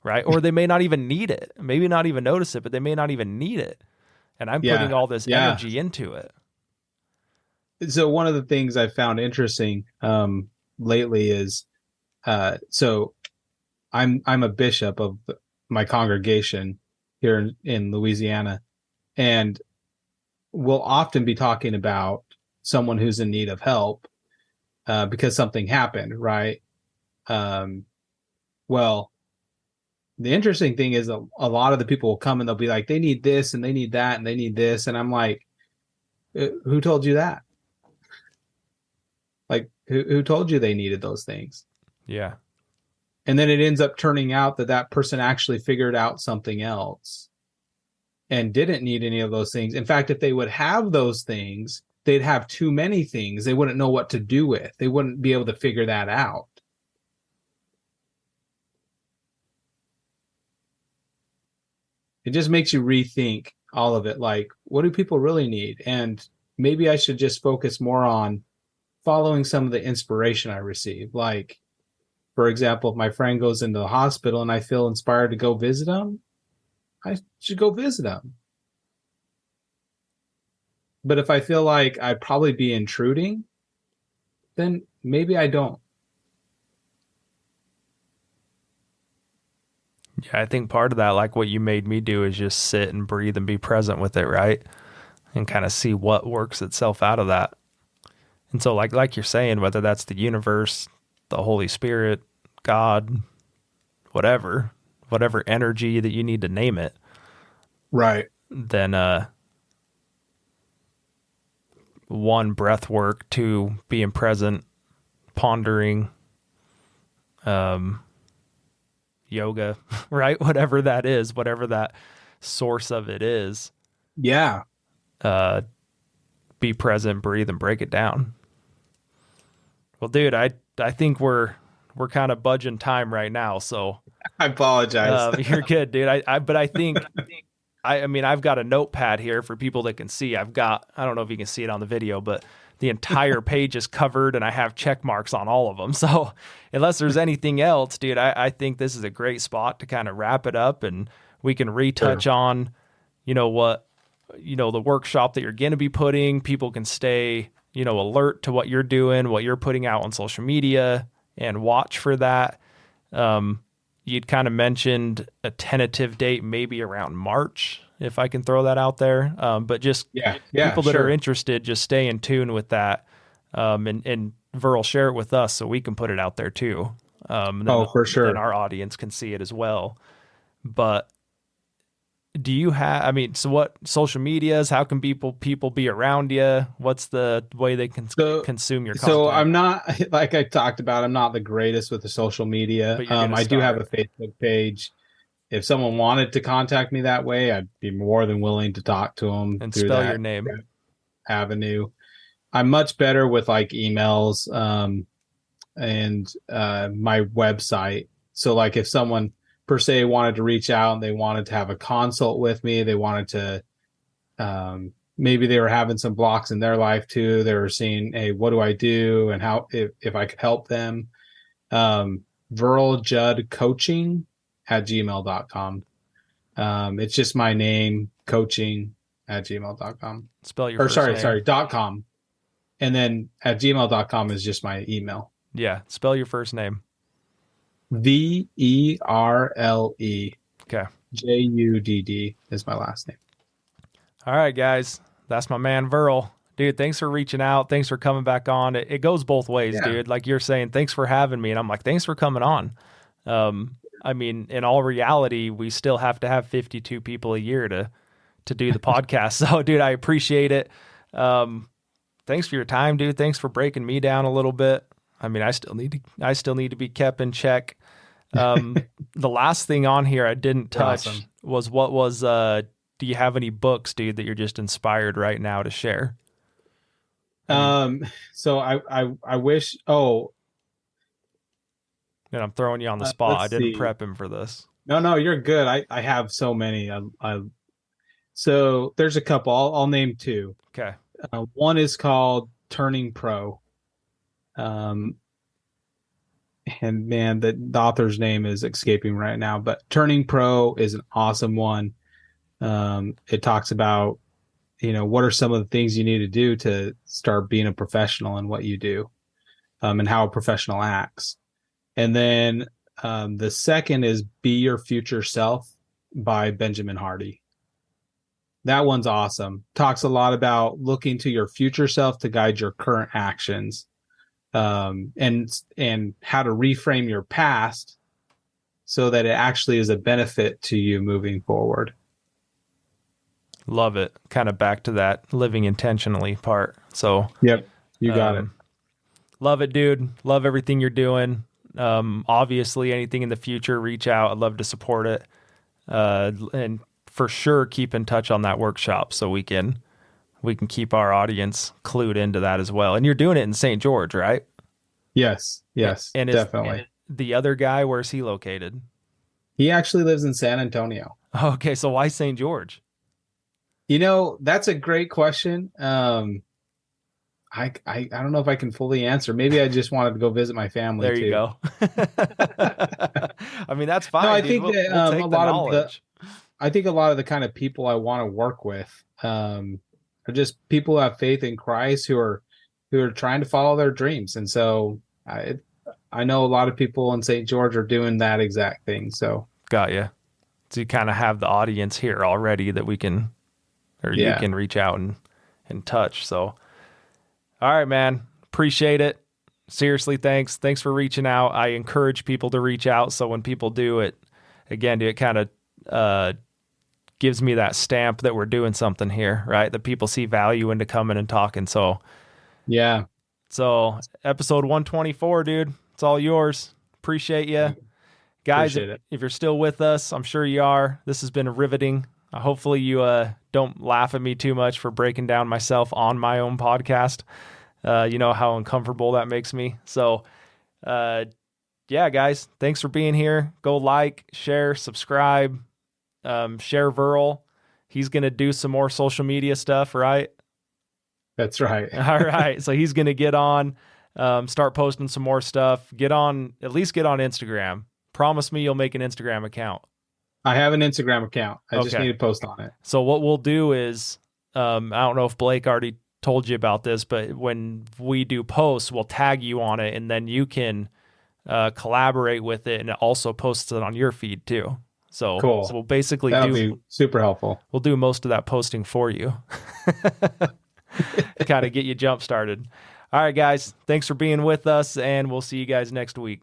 Right. Or they may not even need it. Maybe not even notice it, but they may not even need it. And I'm putting all this energy into it. So one of the things I found interesting lately is, so I'm a bishop of my congregation here in Louisiana, and we'll often be talking about someone who's in need of help because something happened, right? Well, the interesting thing is a lot of the people will come and they'll be like, they need this and they need that and they need this. And I'm like, who told you that? Like, who told you they needed those things? Yeah. And then it ends up turning out that person actually figured out something else and didn't need any of those things. In fact, if they would have those things, they'd have too many things. They wouldn't know what to do with. They wouldn't be able to figure that out. It just makes you rethink all of it. Like, what do people really need? And maybe I should just focus more on following some of the inspiration I receive. Like, for example, if my friend goes into the hospital and I feel inspired to go visit them, I should go visit them. But if I feel like I'd probably be intruding, then maybe I don't. Yeah, I think part of that, like what you made me do, is just sit and breathe and be present with it, right? And kind of see what works itself out of that. And so like you're saying, whether that's the universe, the Holy Spirit, God, whatever energy that you need to name it. Right. Then one, breath work, two, being present, pondering, yoga, right? Whatever that is, whatever that source of it is. Yeah. Be present, breathe, and break it down. Well, dude, I think we're kind of budging time right now, so I apologize. You're good, dude. But I think I mean, I've got a notepad here for people that can see. I don't know if you can see it on the video, but the entire page is covered and I have check marks on all of them. So unless there's anything else, dude, I think this is a great spot to kind of wrap it up, and we can retouch on, the workshop that you're going to be putting. People can stay, alert to what you're doing, what you're putting out on social media, and watch for that. You'd kind of mentioned a tentative date, maybe around March, if I can throw that out there. But just people that are interested, just stay in tune with that. And Verle, share it with us so we can put it out there too. For sure. Then our audience can see it as well. But do you have, so what social medias, how can people be around you? What's the way they can consume your content? So I'm not, like I talked about, I'm not the greatest with the social media. I do have a Facebook page. If someone wanted to contact me that way, I'd be more than willing to talk to them. And spell your name. Avenue. I'm much better with like emails and my website. So like if someone per se wanted to reach out and they wanted to have a consult with me, they wanted to maybe they were having some blocks in their life too, they were seeing, hey, what do I do and how if I could help them. Verle Judd coaching at gmail.com. It's just my name, coaching at gmail.com. Spell your first name. .com. And then at gmail.com is just my email. Yeah, spell your first name. Verle. Okay. Judd is my last name. All right, guys. That's my man, Verle. Dude, thanks for reaching out. Thanks for coming back on. It goes both ways, dude. Like you're saying, thanks for having me. And I'm like, thanks for coming on. In all reality, we still have to have 52 people a year to do the podcast. So, dude, I appreciate it. Thanks for your time, dude. Thanks for breaking me down a little bit. I mean, I still need to be kept in check. The last thing on here I didn't touch was do you have any books, dude, that you're just inspired right now to share? So I wish, and I'm throwing you on the spot. I didn't see. prep him for this. No, you're good. I have so many. So there's a couple. I'll name two. Okay. One is called Turning Pro. And man, the author's name is escaping right now, but Turning Pro is an awesome one. It talks about, what are some of the things you need to do to start being a professional in what you do, and how a professional acts. And then the second is Be Your Future Self by Benjamin Hardy. That one's awesome. Talks a lot about looking to your future self to guide your current actions, and how to reframe your past so that it actually is a benefit to you moving forward. Love it. Kind of back to that living intentionally part. So, yep, you got it. Love it, dude. Love everything you're doing. Obviously, anything in the future, reach out. I'd love to support it. And for sure, keep in touch on that workshop so we can keep our audience clued into that as well. And you're doing it in St. George, right? Yes, and definitely. The other guy, where's he located? He actually lives in San Antonio. Okay, so why St. George? That's a great question. I don't know if I can fully answer. Maybe I just wanted to go visit my family. There you go. I mean, that's fine. No, I dude. think that we'll I think a lot of the kind of people I want to work with are just people who have faith in Christ, who are trying to follow their dreams. And so I know a lot of people in St. George are doing that exact thing. So got you. So you kind of have the audience here already that we can, you can reach out and touch. So, all right, man. Appreciate it. Seriously, thanks. Thanks for reaching out. I encourage people to reach out. So when people do it, again, it kind of gives me that stamp that we're doing something here, right? That people see value into coming and talking. So, yeah. So episode 124, dude, it's all yours. Appreciate you. Guys, if you're still with us, I'm sure you are. This has been riveting. Hopefully you don't laugh at me too much for breaking down myself on my own podcast. You know how uncomfortable that makes me. So, yeah, guys, thanks for being here. Go like, share, subscribe, share Verle. He's going to do some more social media stuff, right? That's right. All right. So he's going to get on, start posting some more stuff. At least get on Instagram. Promise me you'll make an Instagram account. I have an Instagram account. I just need to post on it. So what we'll do is, I don't know if Blake already told you about this, but when we do posts, we'll tag you on it, and then you can collaborate with it, and it also posts it on your feed too. So, cool. So we'll basically That'll be super helpful. We'll do most of that posting for you. Kind of get you jump started. All right, guys. Thanks for being with us, and we'll see you guys next week.